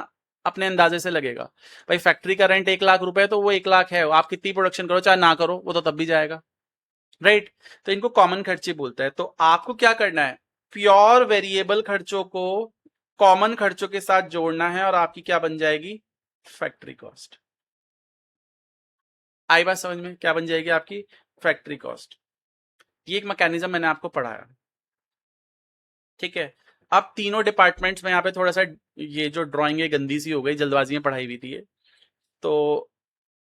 [SPEAKER 1] अपने अंदाजे से लगेगा। भाई फैक्ट्री का रेंट 1 लाख रुपए है तो वो 1 लाख है, आप कितनी प्रोडक्शन करो चाहे ना करो वो तो तब भी जाएगा, राइट। तो इनको कॉमन खर्चे बोलता है। तो आपको क्या करना है, प्योर वेरिएबल खर्चों को कॉमन खर्चों के साथ जोड़ना है और आपकी क्या बन जाएगी, फैक्ट्री कॉस्ट। आई बात समझ में, क्या बन जाएगी आपकी, फैक्ट्री कॉस्ट। ये एक मैकेनिज्म मैंने आपको पढ़ाया, ठीक है। अब तीनों डिपार्टमेंट्स में यहाँ पे थोड़ा सा ये जो ड्राइंग है गंदी सी हो गई, जल्दबाजी में पढ़ाई हुई थी ये। तो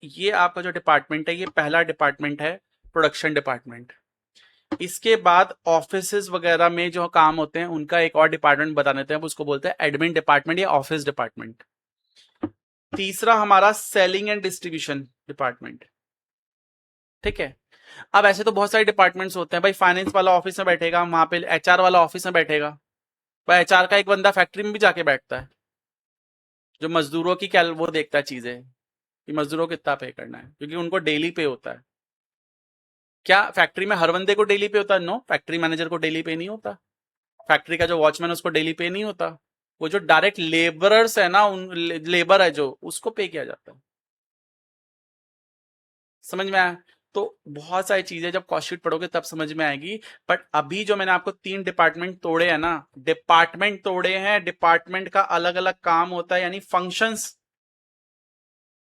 [SPEAKER 1] ये आपका जो डिपार्टमेंट है, ये पहला डिपार्टमेंट है प्रोडक्शन डिपार्टमेंट। इसके बाद ऑफिसेज वगैरह में जो काम होते हैं उनका एक और डिपार्टमेंट बता देते हैं, उसको बोलते हैं एडमिन डिपार्टमेंट या ऑफिस डिपार्टमेंट। तीसरा हमारा सेलिंग एंड डिस्ट्रीब्यूशन डिपार्टमेंट, ठीक है। अब ऐसे तो बहुत सारे डिपार्टमेंट्स होते हैं, भाई फाइनेंस वाला ऑफिस में बैठेगा, वहां पे एचआर वाला ऑफिस में बैठेगा। भाई एचआर का एक बंदा फैक्ट्री में भी जाके बैठता है, जो मजदूरों की क्या वो देखता है चीजें कि मजदूरों को कितना पे करना है, क्योंकि उनको डेली पे होता है। क्या फैक्ट्री में हर बंदे को डेली पे होता है, नो, फैक्ट्री मैनेजर को डेली पे नहीं होता, फैक्ट्री का जो वॉचमैन उसको डेली पे नहीं होता। वो जो डायरेक्ट लेबरर्स है ना, उन लेबर है जो, उसको पे किया जाता है। समझ में आया। तो बहुत सारी चीजें जब कॉस्ट शीट पढ़ोगे तब समझ में आएगी। बट अभी जो मैंने आपको 3 डिपार्टमेंट तोड़े हैं ना, डिपार्टमेंट तोड़े हैं, डिपार्टमेंट का अलग अलग काम होता है, यानी फंक्शंस।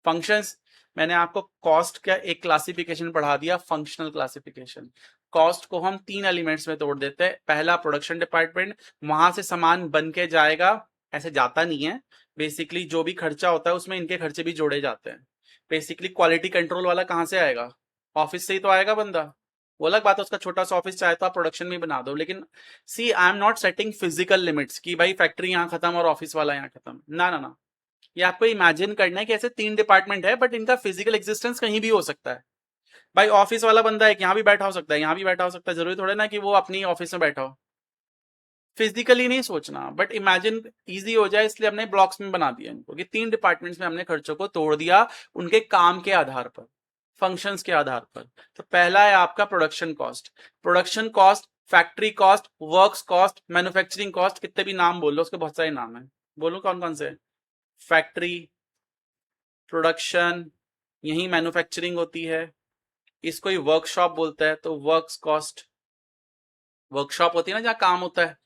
[SPEAKER 1] फंक्शंस मैंने आपको कॉस्ट का एक क्लासिफिकेशन पढ़ा दिया, फंक्शनल क्लासिफिकेशन। कॉस्ट को हम 3 एलिमेंट्स में तोड़ देते हैं। पहला प्रोडक्शन डिपार्टमेंट, वहां से सामान बन के जाएगा, ऐसे जाता नहीं है। बेसिकली जो भी खर्चा होता है उसमें इनके खर्चे भी जोड़े जाते हैं। बेसिकली क्वालिटी कंट्रोल वाला कहाँ से आएगा, ऑफिस से ही तो आएगा बंदा। वो अलग बात है, उसका छोटा सा ऑफिस चाहे तो आप प्रोडक्शन में बना दो, लेकिन see I am not setting physical limits कि भाई फैक्ट्री यहाँ खत्म और ऑफिस वाला यहाँ खत्म, ना ना ना। ये आपको इमेजिन करना है कि ऐसे 3 डिपार्टमेंट है, बट इनका फिजिकल एग्जिस्टेंस कहीं भी हो सकता है। भाई ऑफिस वाला बंदा है, यहाँ भी बैठा हो सकता है, यहाँ भी बैठा हो सकता है, जरूरी थोड़ा ना कि वो अपनी ऑफिस में बैठा हो। फिजिकली नहीं सोचना, बट इमेजिन इजी हो जाए, इसलिए हमने ब्लॉक्स में बना दिया इनको कि 3 डिपार्टमेंट्स में हमने खर्चों को तोड़ दिया उनके काम के आधार पर, फंक्शंस के आधार पर। तो पहला है आपका production cost. Production cost, factory cost, works cost, manufacturing cost, कितने भी नाम बोल लो, उसके बहुत सारे नाम है, बोलो कौन कौन से। फैक्ट्री, प्रोडक्शन, यही मैन्युफैक्चरिंग होती है। इसको ही वर्कशॉप बोलता है, तो वर्क्स कॉस्ट। वर्कशॉप होती है ना जहाँ काम होता है,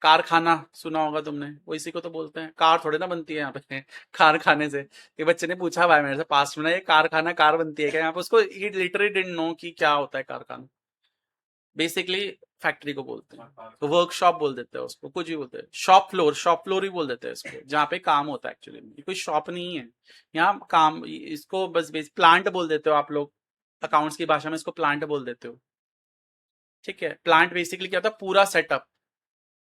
[SPEAKER 1] कारखाना सुना होगा तुमने, वो इसी को तो बोलते हैं। कार थोड़े ना बनती है यहाँ पे कारखाने से। ये बच्चे ने पूछा भाई मेरे से पास में ना, ये कारखाना कार बनती है क्या यहाँ पे, उसको लिटरली डिडंट नो कि क्या होता है कारखाना। बेसिकली फैक्ट्री को बोलते हैं, तो वर्कशॉप बोल देते हैं उसको, कुछ भी बोलते हैं। शॉप फ्लोर, शॉप फ्लोर ही बोल देते हैं इसको, जहाँ पे काम होता है। एक्चुअली में कोई शॉप नहीं है यहाँ, काम, इसको बस प्लांट बोल देते हो आप लोग, अकाउंट्स की भाषा में इसको प्लांट बोल देते हो, ठीक है। प्लांट बेसिकली क्या होता है, पूरा सेटअप,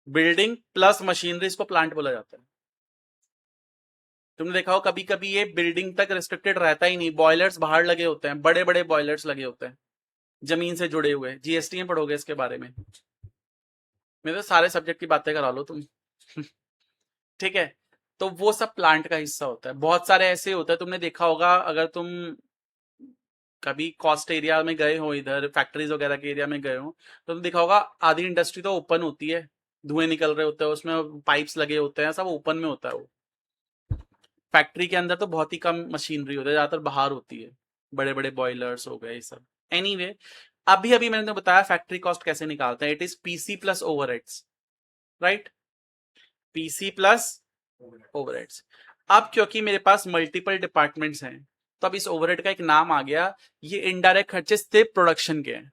[SPEAKER 1] बिल्डिंग प्लस मशीनरी, इसको प्लांट बोला जाता है। तुमने देखा हो कभी कभी ये बिल्डिंग तक रिस्ट्रिक्टेड रहता ही नहीं, बॉयलर्स बाहर लगे होते हैं, बड़े बड़े बॉयलर्स लगे होते हैं जमीन से जुड़े हुए। जीएसटी में पढ़ोगे इसके बारे में, मेरे तो सारे सब्जेक्ट की बातें करा लो तुम। ठीक है, तो वो सब प्लांट का हिस्सा होता है। बहुत सारे ऐसे होते हैं, तुमने देखा होगा अगर तुम कभी कॉस्ट एरिया में गए हो, इधर फैक्ट्रीज वगैरह के एरिया में गए हो, तो तुम देखा होगा आधी इंडस्ट्री तो ओपन होती है, धुएं निकल रहे होते हैं उसमें, पाइप्स लगे होते हैं, सब ओपन में होता है वो। फैक्ट्री के अंदर तो बहुत ही कम मशीनरी होती है, ज्यादातर बाहर होती है, बड़े बड़े बॉयलर्स हो गए ये सब। एनीवे, अभी अभी मैंने तो बताया फैक्ट्री कॉस्ट कैसे निकालते हैं, it is PC plus overheads, right, PC plus overheads. अब क्योंकि मेरे पास मल्टीपल डिपार्टमेंट्स हैं, तो अब इस ओवरहेड का एक नाम आ गया, ये इनडायरेक्ट खर्चे सिर्फ प्रोडक्शन के हैं,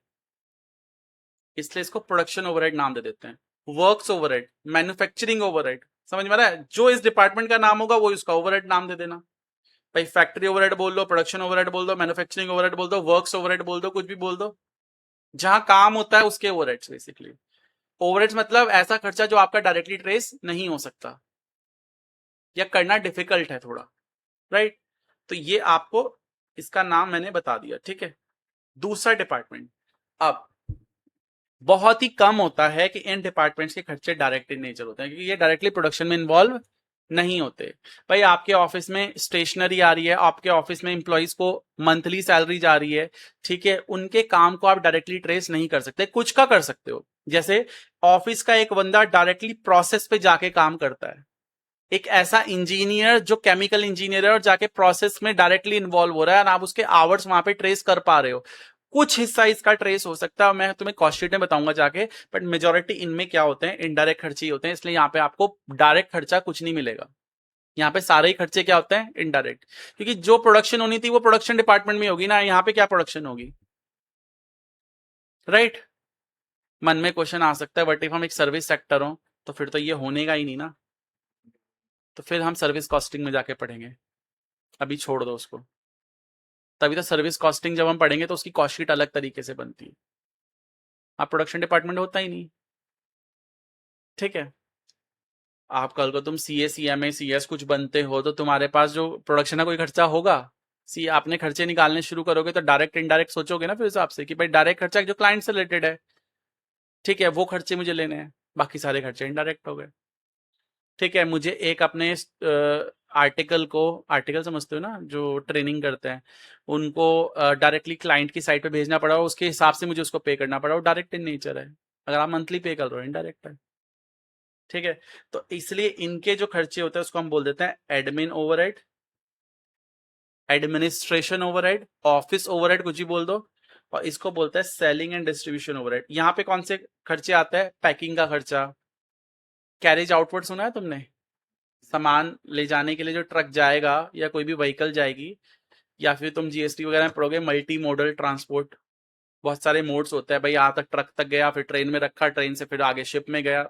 [SPEAKER 1] इसलिए इसको प्रोडक्शन ओवरहेड नाम दे देते हैं। वर्क्स ओवरहेड, मैन्युफैक्चरिंग ओवरहेड, समझ में आ रहा है, जो इस डिपार्टमेंट का नाम होगा वो इसका ओवरहेड नाम दे देना। भाई फैक्ट्री ओवरहेड बोल दो, प्रोडक्शन ओवरहेड बोल दो, मैन्युफैक्चरिंग ओवरहेड बोल दो, वर्क्स ओवरहेड बोल दो, कुछ भी बोल दो, जहां काम होता है उसके ओवरहेड्स बेसिकली। ओवरहेड्स मतलब ऐसा खर्चा जो आपका डायरेक्टली ट्रेस नहीं हो सकता या करना डिफिकल्ट है थोड़ा, राइट। तो ये आपको इसका नाम मैंने बता दिया, ठीक है। दूसरा डिपार्टमेंट, अब बहुत ही कम होता है कि इन डिपार्टमेंट्स के खर्चे डायरेक्ट इन नेचर होते हैं, क्योंकि ये डायरेक्टली प्रोडक्शन में इन्वॉल्व नहीं होते। भाई आपके ऑफिस में स्टेशनरी आ रही है, आपके ऑफिस में इंप्लॉइज को मंथली सैलरी जा रही है, ठीक है, उनके काम को आप डायरेक्टली ट्रेस नहीं कर सकते, कुछ का कर सकते हो। जैसे ऑफिस का एक बंदा डायरेक्टली प्रोसेस पे जाके काम करता है, एक ऐसा इंजीनियर जो केमिकल इंजीनियर है और जाके प्रोसेस में डायरेक्टली इन्वॉल्व हो रहा है, और आप उसके आवर्स वहां पे ट्रेस कर पा रहे हो, कुछ हिस्सा इसका ट्रेस हो सकता है, मैं तुम्हें कॉस्ट शीट में बताऊंगा जाके। बट मेजोरिटी इनमें क्या होते हैं, इनडायरेक्ट खर्चे ही होते हैं, इसलिए यहाँ पे आपको डायरेक्ट खर्चा कुछ नहीं मिलेगा। यहाँ पे सारे ही खर्चे क्या होते हैं, इनडायरेक्ट, क्योंकि जो प्रोडक्शन होनी थी वो प्रोडक्शन डिपार्टमेंट में होगी ना, यहाँ पे क्या प्रोडक्शन होगी, राइट। मन में क्वेश्चन आ सकता है, बट इफ हम एक सर्विस सेक्टर हो तो फिर तो ये होने का ही नहीं ना, तो फिर हम सर्विस कॉस्टिंग में जाके पढ़ेंगे, अभी छोड़ दो उसको। तभी तो सर्विस कॉस्टिंग जब हम पढ़ेंगे तो उसकी कॉस्ट शीट अलग तरीके से बनती है, आप प्रोडक्शन डिपार्टमेंट होता ही नहीं, ठीक है। आप कल को तुम सी ए C M A C S कुछ बनते हो तो तुम्हारे पास जो प्रोडक्शन का कोई खर्चा होगा, सी आपने खर्चे निकालने शुरू करोगे तो डायरेक्ट इनडायरेक्ट सोचोगे ना फिर हिसाब से कि भाई डायरेक्ट खर्चा जो क्लाइंट से रिलेटेड है, ठीक है, वो खर्चे मुझे लेने हैं, बाकी सारे खर्चे इनडायरेक्ट हो गए, ठीक है। मुझे एक अपने आर्टिकल को, आर्टिकल समझते हो ना जो ट्रेनिंग करते हैं, उनको डायरेक्टली क्लाइंट की साइट पे भेजना पड़ा, उसके हिसाब से मुझे उसको पे करना पड़ा, वो डायरेक्ट इन नेचर है। अगर आप मंथली पे कर रहे हो इनडायरेक्ट है, ठीक है। तो इसलिए इनके जो खर्चे होते हैं उसको हम बोल देते हैं admin overhead, administration overhead, office overhead, कुछ भी बोल दो, और इसको बोलते हैं सेलिंग एंड डिस्ट्रीब्यूशन ओवरहेड। यहाँ पे कौन से खर्चे आते हैं, पैकिंग का खर्चा, कैरेज आउटवर्ड सुना है तुमने, सामान ले जाने के लिए जो ट्रक जाएगा या कोई भी व्हीकल जाएगी, या फिर तुम जीएसटी वगैरह में पढ़ोगे मल्टी मोडल ट्रांसपोर्ट, बहुत सारे मोड्स होते हैं भाई, यहाँ तक ट्रक तक गया, फिर ट्रेन में रखा, ट्रेन से फिर आगे शिप में गया,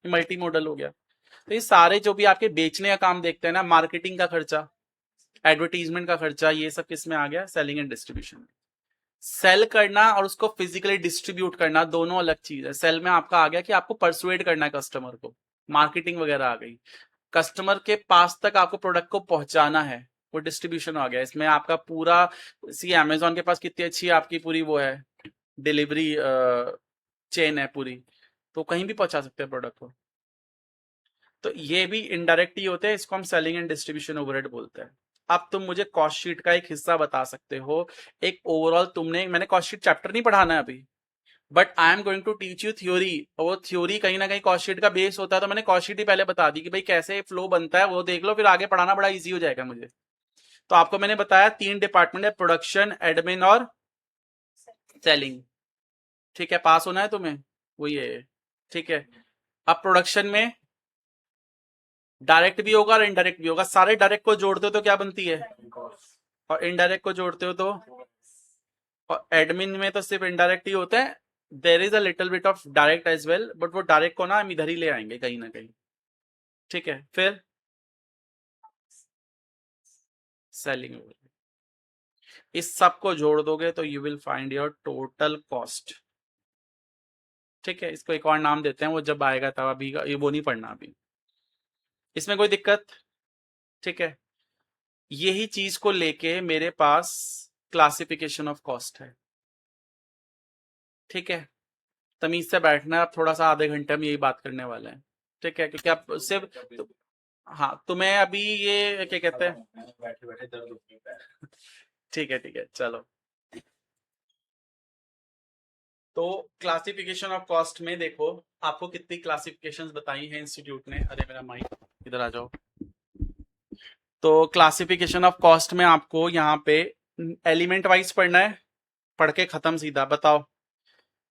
[SPEAKER 1] मल्टी मोडल हो गया। तो ये सारे जो भी आपके बेचने का काम देखते हैं ना, मार्केटिंग का खर्चा, एडवर्टीजमेंट का खर्चा, ये सब किस में आ गया, सेलिंग एंड डिस्ट्रीब्यूशन में। सेल करना और उसको फिजिकली डिस्ट्रीब्यूट करना दोनों अलग चीज है। सेल में आपका आ गया कि आपको परसुएड करना है कस्टमर को, मार्केटिंग वगैरह आ गई, कस्टमर के पास तक आपको प्रोडक्ट को पहुंचाना है, वो डिस्ट्रीब्यूशन आ गया। इसमें आपका पूरा, सी अमेजोन के पास कितनी अच्छी आपकी पूरी वो है, डिलीवरी चेन है पूरी, तो कहीं भी पहुंचा सकते हैं प्रोडक्ट को। तो ये भी इनडायरेक्ट ही होते हैं, इसको हम सेलिंग एंड डिस्ट्रीब्यूशन ओवरहेड बोलते हैं। अब तुम मुझे कॉस्ट शीट का एक हिस्सा बता सकते हो, एक ओवरऑल, तुमने, मैंने कॉस्ट शीट चैप्टर नहीं पढ़ाना है अभी, but I am going to teach you theory, और वो थ्योरी कहीं ना कहीं कॉस्ट शीट का बेस होता है, तो मैंने कॉस्ट शीट ही पहले बता दी कि भाई कैसे फ्लो बनता है, वो देख लो, फिर आगे पढ़ाना बड़ा इजी हो जाएगा मुझे। तो आपको मैंने बताया तीन डिपार्टमेंट है, प्रोडक्शन, एडमिन और सेलिंग, ठीक है, पास होना है तुम्हें, वो ये है, ठीक है। अब प्रोडक्शन में डायरेक्ट भी होगा और इनडायरेक्ट भी होगा, सारे डायरेक्ट को जोड़ते हो तो क्या बनती है, और इनडायरेक्ट को जोड़ते हो तो, और एडमिन में तो सिर्फ इनडायरेक्ट ही होते हैं, there is a little bit of direct as well, but वो डायरेक्ट को ना हम इधर ही ले आएंगे कहीं ना कहीं, ठीक है। फिर सेलिंग, इस सब को जोड़ दोगे तो you will find your total cost, ठीक है, इसको एक और नाम देते हैं, वो जब आएगा तब, अभी ये वो नहीं पढ़ना अभी, इसमें कोई दिक्कत? ठीक है, यही चीज को लेके मेरे पास क्लासिफिकेशन ऑफ कॉस्ट है। ठीक है, तमीज से बैठना है, अब थोड़ा सा आधे घंटे में यही बात करने वाले हैं। ठीक है, क्योंकि आप सिर्फ हाँ, तुम्हें अभी ये क्या कहते हैं, बैठे बैठे दर्द होती है। ठीक है, चलो। तो क्लासिफिकेशन ऑफ कॉस्ट में देखो, आपको कितनी क्लासिफिकेशंस बताई हैं इंस्टीट्यूट ने। अरे मेरा माइक, इधर आ जाओ। तो क्लासिफिकेशन ऑफ कॉस्ट में आपको यहाँ पे एलिमेंट वाइज पढ़ना है, पढ़ के खत्म सीधा। बताओ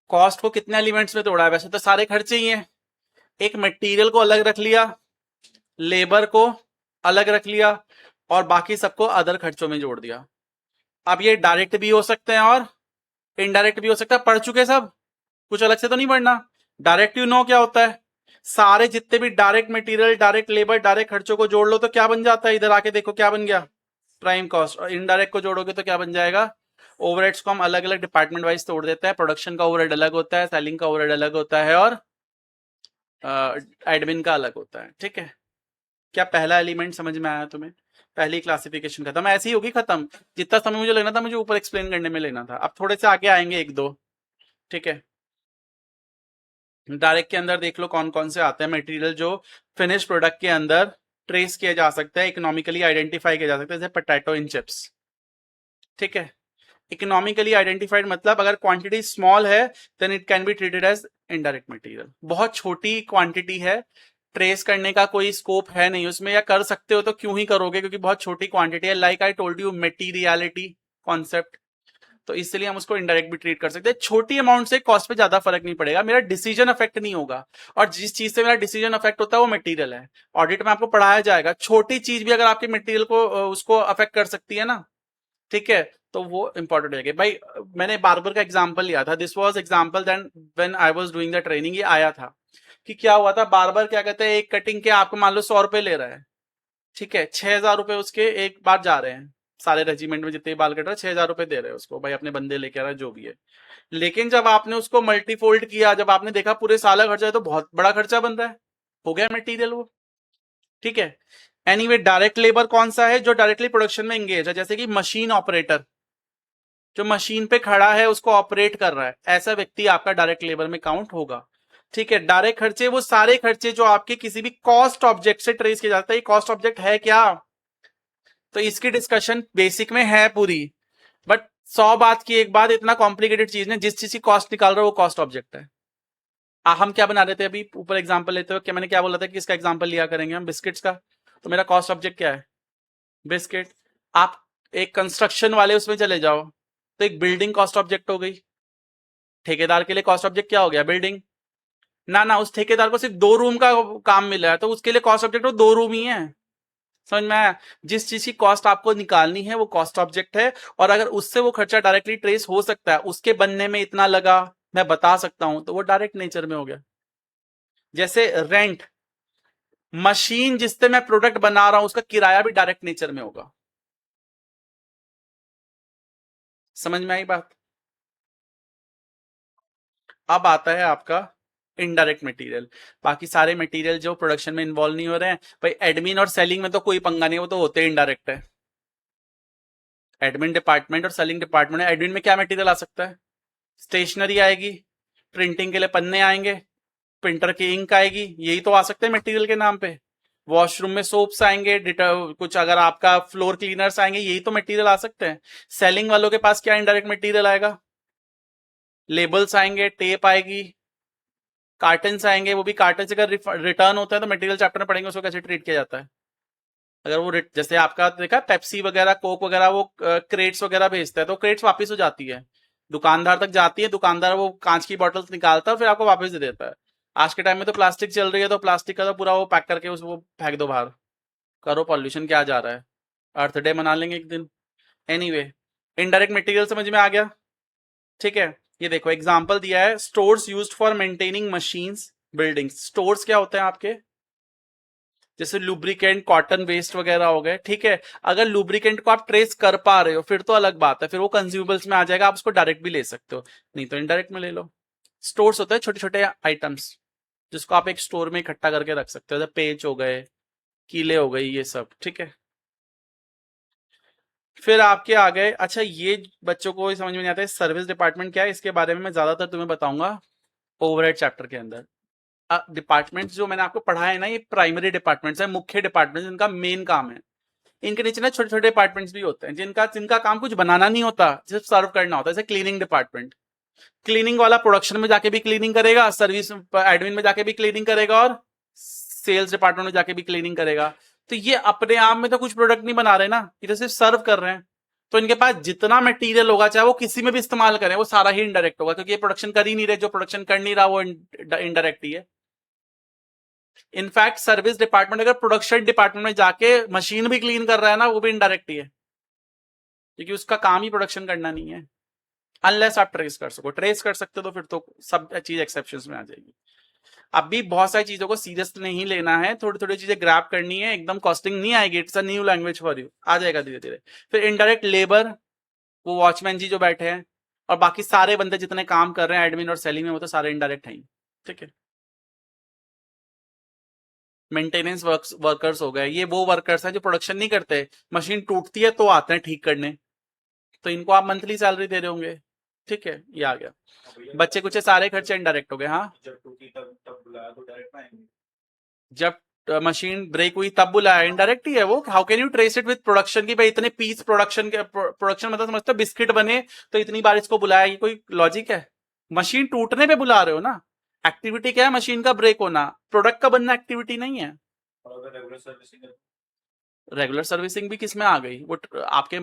[SPEAKER 1] कॉस्ट को कितने एलिमेंट्स में तोड़ा है? वैसे तो सारे खर्चे ही हैं। एक मटेरियल को अलग रख लिया, लेबर को अलग रख लिया, और बाकी सबको अदर खर्चों में जोड़ दिया। अब ये डायरेक्ट भी हो सकते हैं और इनडायरेक्ट भी हो सकता है। पढ़ चुके सब, कुछ अलग से तो नहीं पढ़ना। डायरेक्ट यू नो क्या होता है, सारे जितने भी direct material, direct labour, direct खर्चों को जोड़ लो तो क्या बन जाता है? इधर आके देखो क्या बन गया, प्राइम कॉस्ट। और इनडायरेक्ट को जोड़ोगे तो क्या बन जाएगा? ओवरहेड्स को हम अलग अलग डिपार्टमेंट वाइज तोड़ देते हैं। प्रोडक्शन का ओवरहेड अलग होता है, सेलिंग का ओवरहेड अलग होता है, और एडमिन का अलग होता है। ठीक है, क्या पहला एलिमेंट समझ में आया तुम्हें? पहली क्लासिफिकेशन खत्म, ऐसी होगी खत्म। जितना समय मुझे लेना था मुझे ऊपर एक्सप्लेन करने में लेना था, अब थोड़े से आगे आएंगे एक दो। ठीक है, डायरेक्ट के अंदर देख लो कौन कौन से आते हैं मटेरियल जो फिनिश प्रोडक्ट के अंदर ट्रेस किया जा सकता है, इकोनॉमिकली आइडेंटिफाई किया जा सकता है, जैसे पोटैटो इन चिप्स। ठीक है, इकोनॉमिकली आइडेंटिफाइड मतलब अगर क्वांटिटी स्मॉल है then it can be treated as indirect material. बहुत छोटी क्वांटिटी है, ट्रेस करने का कोई स्कोप है नहीं उसमें, या कर सकते हो तो क्यों ही करोगे, क्योंकि बहुत छोटी क्वांटिटी है। Like I told you, materiality concept, तो इसलिए हम उसको इनडायरेक्ट भी ट्रीट कर सकते हैं। छोटी अमाउंट से कॉस्ट पे ज्यादा फर्क नहीं पड़ेगा, मेरा डिसीजन अफेक्ट नहीं होगा। और जिस चीज से मेरा डिसीजन अफेक्ट होता है वो मटेरियल है। ऑडिट में आपको पढ़ाया जाएगा, छोटी चीज भी अगर आपके मटेरियल को उसको अफेक्ट कर सकती है ना, ठीक है, तो वो इंपॉर्टेंट है। भाई मैंने बार्बर का एग्जांपल लिया था, this was example then when I was doing the training. ये आया था कि क्या हुआ था, बार्बर क्या कहते हैं, एक कटिंग के आपको मान लो 100 रुपए ले रहा है। ठीक है, 6,000 रुपए उसके एक बार जा रहे हैं, सारे रेजिमेंट में जितने बाल कट रहे हैं 6,000 रुपए दे रहे हैं उसको, भाई अपने बंदे लेके आ रहा है जो भी है। लेकिन जब आपने उसको मल्टीफोल्ड किया, जब आपने देखा पूरे साल का खर्चा है, तो बहुत बड़ा खर्चा बन रहा है, हो गया मटेरियल वो। ठीक है, एनीवे डायरेक्ट लेबर कौन सा है? जो डायरेक्टली प्रोडक्शन में एंगेज है, जैसे कि मशीन ऑपरेटर, जो मशीन पे खड़ा है उसको ऑपरेट कर रहा है, ऐसा व्यक्ति आपका डायरेक्ट लेबर में काउंट होगा। ठीक है, डायरेक्ट खर्चे वो सारे खर्चे जो आपके किसी भी कॉस्ट ऑब्जेक्ट से ट्रेस किया जाता है। कॉस्ट ऑब्जेक्ट है क्या? तो इसकी डिस्कशन बेसिक में है पूरी, बट 100 बात की एक बात, इतना कॉम्प्लिकेटेड चीज नहीं, जिस चीज की कॉस्ट निकाल रहा है वो कॉस्ट ऑब्जेक्ट है। हम क्या बना रहे थे अभी ऊपर एग्जांपल लेते हुए, क्या मैंने क्या बोला था कि इसका एग्जांपल लिया करेंगे हम बिस्किट्स का, तो मेरा कॉस्ट ऑब्जेक्ट क्या है? बिस्किट। आप एक कंस्ट्रक्शन वाले उसमें चले जाओ, तो एक बिल्डिंग कॉस्ट ऑब्जेक्ट हो गई। ठेकेदार के लिए कॉस्ट ऑब्जेक्ट क्या हो गया? बिल्डिंग। ना ना, उस ठेकेदार को सिर्फ 2 रूम का काम मिला है, तो उसके लिए कॉस्ट ऑब्जेक्ट वो 2 रूम ही है। समझ में आया? जिस चीज की कॉस्ट आपको निकालनी है वो कॉस्ट ऑब्जेक्ट है, और अगर उससे वो खर्चा डायरेक्टली ट्रेस हो सकता है, उसके बनने में इतना लगा मैं बता सकता हूं, तो वो डायरेक्ट नेचर में हो गया। जैसे रेंट, मशीन जिससे मैं प्रोडक्ट बना रहा हूं उसका किराया भी डायरेक्ट नेचर में होगा। समझ में आई बात? अब आता है आपका इनडायरेक्ट मटेरियल। बाकी सारे मटेरियल जो प्रोडक्शन में इन्वॉल्व नहीं हो रहे हैं, भाई एडमिन और सेलिंग में तो कोई पंगा नहीं, वो तो होते इनडायरेक्ट है। एडमिन डिपार्टमेंट और सेलिंग डिपार्टमेंट है। एडमिन में क्या मटेरियल आ सकता है? स्टेशनरी आएगी, प्रिंटिंग के लिए पन्ने आएंगे, प्रिंटर की इंक आएगी, यही तो आ सकते हैं मटेरियल के नाम पे। वॉशरूम में सोप्स आएंगे, कुछ अगर आपका फ्लोर क्लीनर्स आएंगे, यही तो मटेरियल आ सकते हैं। सेलिंग वालों के पास क्या इनडायरेक्ट मटेरियल आएगा? लेबल्स आएंगे, टेप आएगी, कार्टन आएंगे। वो भी कार्टन से अगर रिटर्न होता है तो मटेरियल चैप्टर में पढ़ेंगे उसको कैसे ट्रीट किया जाता है। अगर वो जैसे आपका देखा पेप्सी वगैरह, कोक वगैरह, वो क्रेट्स वगैरह भेजता है तो क्रेट्स वापस हो जाती है, दुकानदार तक जाती है, दुकानदार वो कांच की बॉटल्स निकालता है और फिर आपको वापस दे देता है। आज के टाइम में तो प्लास्टिक चल रही है, तो प्लास्टिक का तो पूरा वो पैक करके उसको फेंक दो बाहर, करो पॉल्यूशन, क्या जा रहा है। अर्थ डे मना लेंगे एक दिन। एनीवे, इनडायरेक्ट मटेरियल समझ में आ गया? ठीक है, ये देखो एग्जांपल दिया है, stores used for maintaining machines, buildings. Stores क्या होते हैं आपके? जैसे लुब्रिकेंट, कॉटन वेस्ट वगैरह हो गए। ठीक है, अगर लुब्रिकेंट को आप ट्रेस कर पा रहे हो फिर तो अलग बात है, फिर वो कंज्यूमेबल्स में आ जाएगा, आप उसको डायरेक्ट भी ले सकते हो, नहीं तो इनडायरेक्ट में ले लो। स्टोर्स होते हैं छोटे छोटे आइटम्स जिसको आप एक स्टोर में इकट्ठा करके रख सकते हो, जैसे पेज हो गए, कीले हो गई, ये सब, ठीक है। फिर आपके आ गए, अच्छा ये बच्चों को समझ में नहीं आता है सर्विस डिपार्टमेंट क्या है, इसके बारे में मैं ज्यादातर तुम्हें बताऊंगा ओवरहेड चैप्टर के अंदर। डिपार्टमेंट्स जो मैंने आपको पढ़ा है ना, ये प्राइमरी डिपार्टमेंट्स है, मुख्य डिपार्टमेंट्स जिनका मेन काम है। इनके नीचे ना छोटे छोटे डिपार्टमेंट्स भी होते हैं जिनका जिनका काम कुछ बनाना नहीं होता, सिर्फ सर्व करना होता है, जैसे क्लीनिंग डिपार्टमेंट। क्लीनिंग वाला प्रोडक्शन में जाके भी क्लीनिंग करेगा, सर्विस एडमिन में जाके भी क्लीनिंग करेगा, और सेल्स डिपार्टमेंट में जाके भी क्लीनिंग करेगा। तो ये अपने आप में तो कुछ प्रोडक्ट नहीं बना रहे ना, ये तो सिर्फ सर्व कर रहे हैं। तो इनके पास जितना मटेरियल होगा, चाहे वो किसी में भी इस्तेमाल करें, वो सारा ही इनडायरेक्ट होगा, क्योंकि ये प्रोडक्शन कर ही नहीं रहे, जो प्रोडक्शन कर नहीं रहा वो इनडायरेक्ट ही है। इनफैक्ट सर्विस डिपार्टमेंट अगर प्रोडक्शन डिपार्टमेंट में जाके मशीन भी क्लीन कर रहा है ना, वो भी इनडायरेक्ट ही है, क्योंकि उसका काम ही प्रोडक्शन करना नहीं है। अनलेस आप ट्रेस कर सको, ट्रेस कर सकते हो तो फिर तो सब चीज एक्सेप्शन में आ जाएगी। अभी बहुत सारी चीजों को सीरियस नहीं लेना है, थोड़ी थोड़ी चीजें ग्रैप करनी है, एकदम कॉस्टिंग नहीं आएगी, it's a new language for you, आ जाएगा धीरे धीरे। फिर इनडायरेक्ट लेबर, वो वॉचमैन जी जो बैठे हैं, और बाकी सारे बंदे जितने काम कर रहे हैं एडमिन और सेलिंग में, वो तो सारे इनडायरेक्ट हैं, ठीक है। मेंटेनेंस वर्कर्स हो गए, ये वो वर्कर्स हैं जो प्रोडक्शन नहीं करते, मशीन टूटती है तो आते हैं ठीक करने, तो इनको आप मंथली सैलरी दे रहे होंगे, ठीक है, ये आ गया। बच्चे कुछ सारे खर्चे इनडायरेक्ट हो गए। हाँ, जब टूटी तब बुलाया तो डायरेक्ट आएंगे, जब मशीन ब्रेक हुई तब बुलाया, इनडायरेक्ट ही है वो। How can you trace it with production की भाई इतने पीस प्रोडक्शन के, प्रोडक्शन मतलब समझते हो बिस्किट बने तो इतनी बार इसको बुलाया, ये कोई लॉजिक है? मशीन टूटने पे बुला रहे हो ना, एक्टिविटी क्या है, मशीन का ब्रेक होना, प्रोडक्ट का बनना एक्टिविटी नहीं है। रेगुलर सर्विसिंग भी किस में आ गई, वो आपके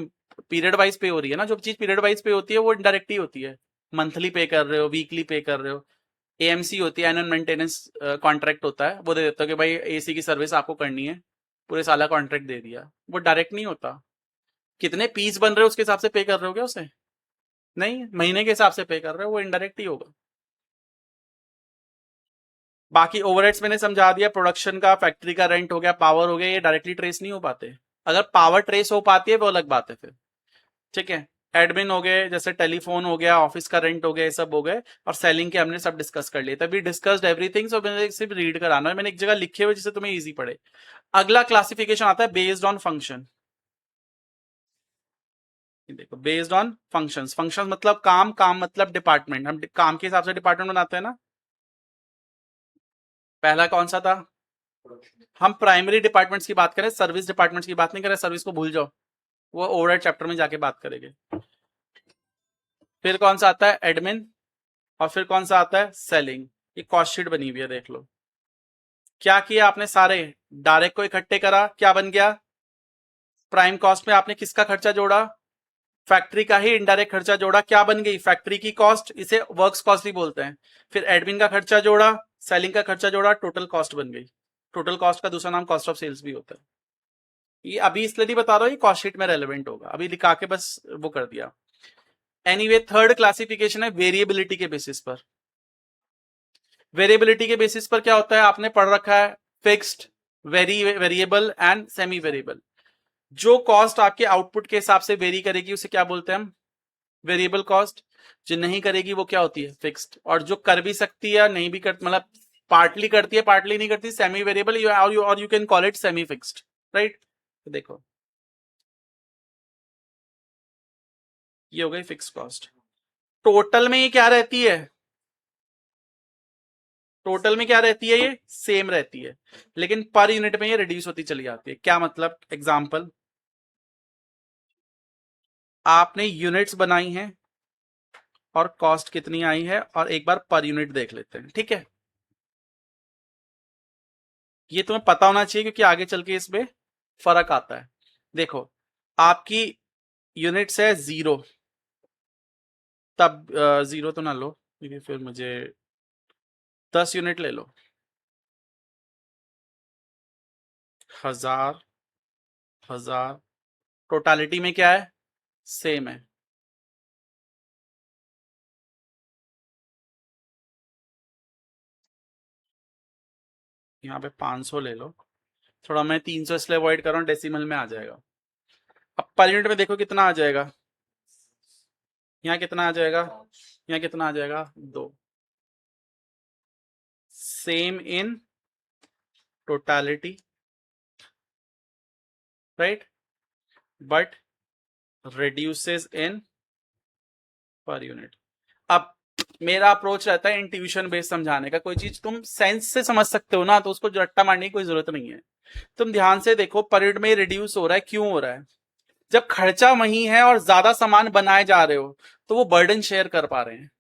[SPEAKER 1] पीरियड वाइज पे हो रही है ना, जो चीज पीरियड वाइज पे होती है वो इनडायरेक्ट ही होती है। मंथली पे कर रहे हो, वीकली पे कर रहे हो, एएमसी होती है, एनुअल मेंटेनेंस कॉन्ट्रैक्ट होता है, वो दे देता हो कि भाई एसी की सर्विस आपको करनी है, पूरे साल का कॉन्ट्रैक्ट दे दिया, वो डायरेक्ट नहीं होता। कितने पीस बन रहे हो उसके हिसाब से पे कर रहे हो क्या उसे? नहीं, महीने के हिसाब से पे कर रहे हो, वो इनडायरेक्ट ही होगा। बाकी ओवरहेड्स मैंने समझा दिया, प्रोडक्शन का, फैक्ट्री का रेंट हो गया, पावर हो गया, ये डायरेक्टली ट्रेस नहीं हो पाते। अगर पावर ट्रेस हो पाती है वो अलग बात है फिर, ठीक है। एडमिन हो गए, जैसे टेलीफोन हो गया, ऑफिस का रेंट हो गया, ये सब हो गए, और सेलिंग के हमने सब डिस्कस कर लिए, तभी डिस्कस्ड एवरीथिंग, सो मैंने सिर्फ रीड कराना है, मैंने एक जगह लिखे हुए जिससे तुम्हें इजी पड़े। अगला क्लासिफिकेशन आता है बेस्ड ऑन फंक्शन। देखो, बेस्ड ऑन फंक्शंस, फंक्शंस मतलब काम, काम मतलब डिपार्टमेंट, हम काम के हिसाब से डिपार्टमेंट बनाते हैं ना। पहला कौन सा था? हम प्राइमरी डिपार्टमेंट्स की बात करें, सर्विस डिपार्टमेंट्स की बात नहीं करें, सर्विस को भूल जाओ, वो ओवरहेड चैप्टर में जाके बात करेंगे। फिर कौन सा आता है? एडमिन। और फिर कौन सा आता है? सेलिंग। ये कॉस्ट शीट बनी हुई है, देख लो। क्या किया आपने, सारे डायरेक्ट को इकट्ठे करा, क्या बन गया? प्राइम कॉस्ट में आपने किसका खर्चा जोड़ा? फैक्ट्री का ही इनडायरेक्ट खर्चा जोड़ा, क्या बन गई? फैक्ट्री की कॉस्ट, इसे वर्क्स कॉस्ट भी बोलते हैं। फिर एडमिन का खर्चा जोड़ा, सेलिंग का खर्चा जोड़ा, टोटल कॉस्ट बन गई। टोटल कॉस्ट का दूसरा नाम कॉस्ट ऑफ सेल्स भी होता है। ये अभी इसलिए नहीं बता रहा हूं, ये कॉस्ट शीट में रेलेवेंट होगा, अभी लिखा के बस वो कर दिया। एनीवे, थर्ड क्लासिफिकेशन है वेरिएबिलिटी के बेसिस पर। वेरिएबिलिटी के बेसिस पर क्या होता है, आपने पढ़ रखा है, fixed, variable and semi variable. जो कॉस्ट आपके आउटपुट के हिसाब से वेरी करेगी उसे क्या बोलते हैं हम? Variable cost. जो नहीं करेगी वो क्या होती है? फिक्स्ड। और जो कर भी सकती है, नहीं भी कर, मतलब पार्टली करती है, पार्टली नहीं करती, सेमी वेरिएबल, और you can call it semi fixed, right. तो देखो, ये हो गई फिक्स कॉस्ट। टोटल में ये क्या रहती है? टोटल में क्या रहती है? ये सेम रहती है, लेकिन पर यूनिट में ये रिड्यूस होती चली जाती है। क्या मतलब? एग्जांपल, आपने यूनिट्स बनाई हैं और कॉस्ट कितनी आई है, और एक बार पर यूनिट देख लेते हैं, ठीक है। ये तुम्हें पता होना चाहिए क्योंकि आगे चल के इसमें फर्क आता है। देखो, आपकी यूनिट्स है 0, तब 0 तो ना लो, क्योंकि फिर मुझे 10 यूनिट ले लो, 1000, 1000, टोटालिटी में क्या है? सेम है। यहाँ पे 500 ले लो, थोड़ा मैं 300 इसलिए अवॉइड कर रहा हूँ, डेसिमल में आ जाएगा। अब पर यूनिट में देखो कितना आ जाएगा, यहाँ कितना आ जाएगा, यहाँ कितना आ जाएगा? 2। same in totality, right, but reduces in per unit. अब मेरा अप्रोच रहता है इंट्यूशन बेस्ड समझाने का। कोई चीज तुम सेंस से समझ सकते हो ना, तो उसको रट्टा मारने की कोई जरूरत नहीं है। तुम ध्यान से देखो, पर यूनिट में रिड्यूस हो रहा है, क्यों हो रहा है? जब खर्चा वही है और ज्यादा सामान बनाए जा रहे हो, तो वो बर्डन शेयर कर पा रहे हैं,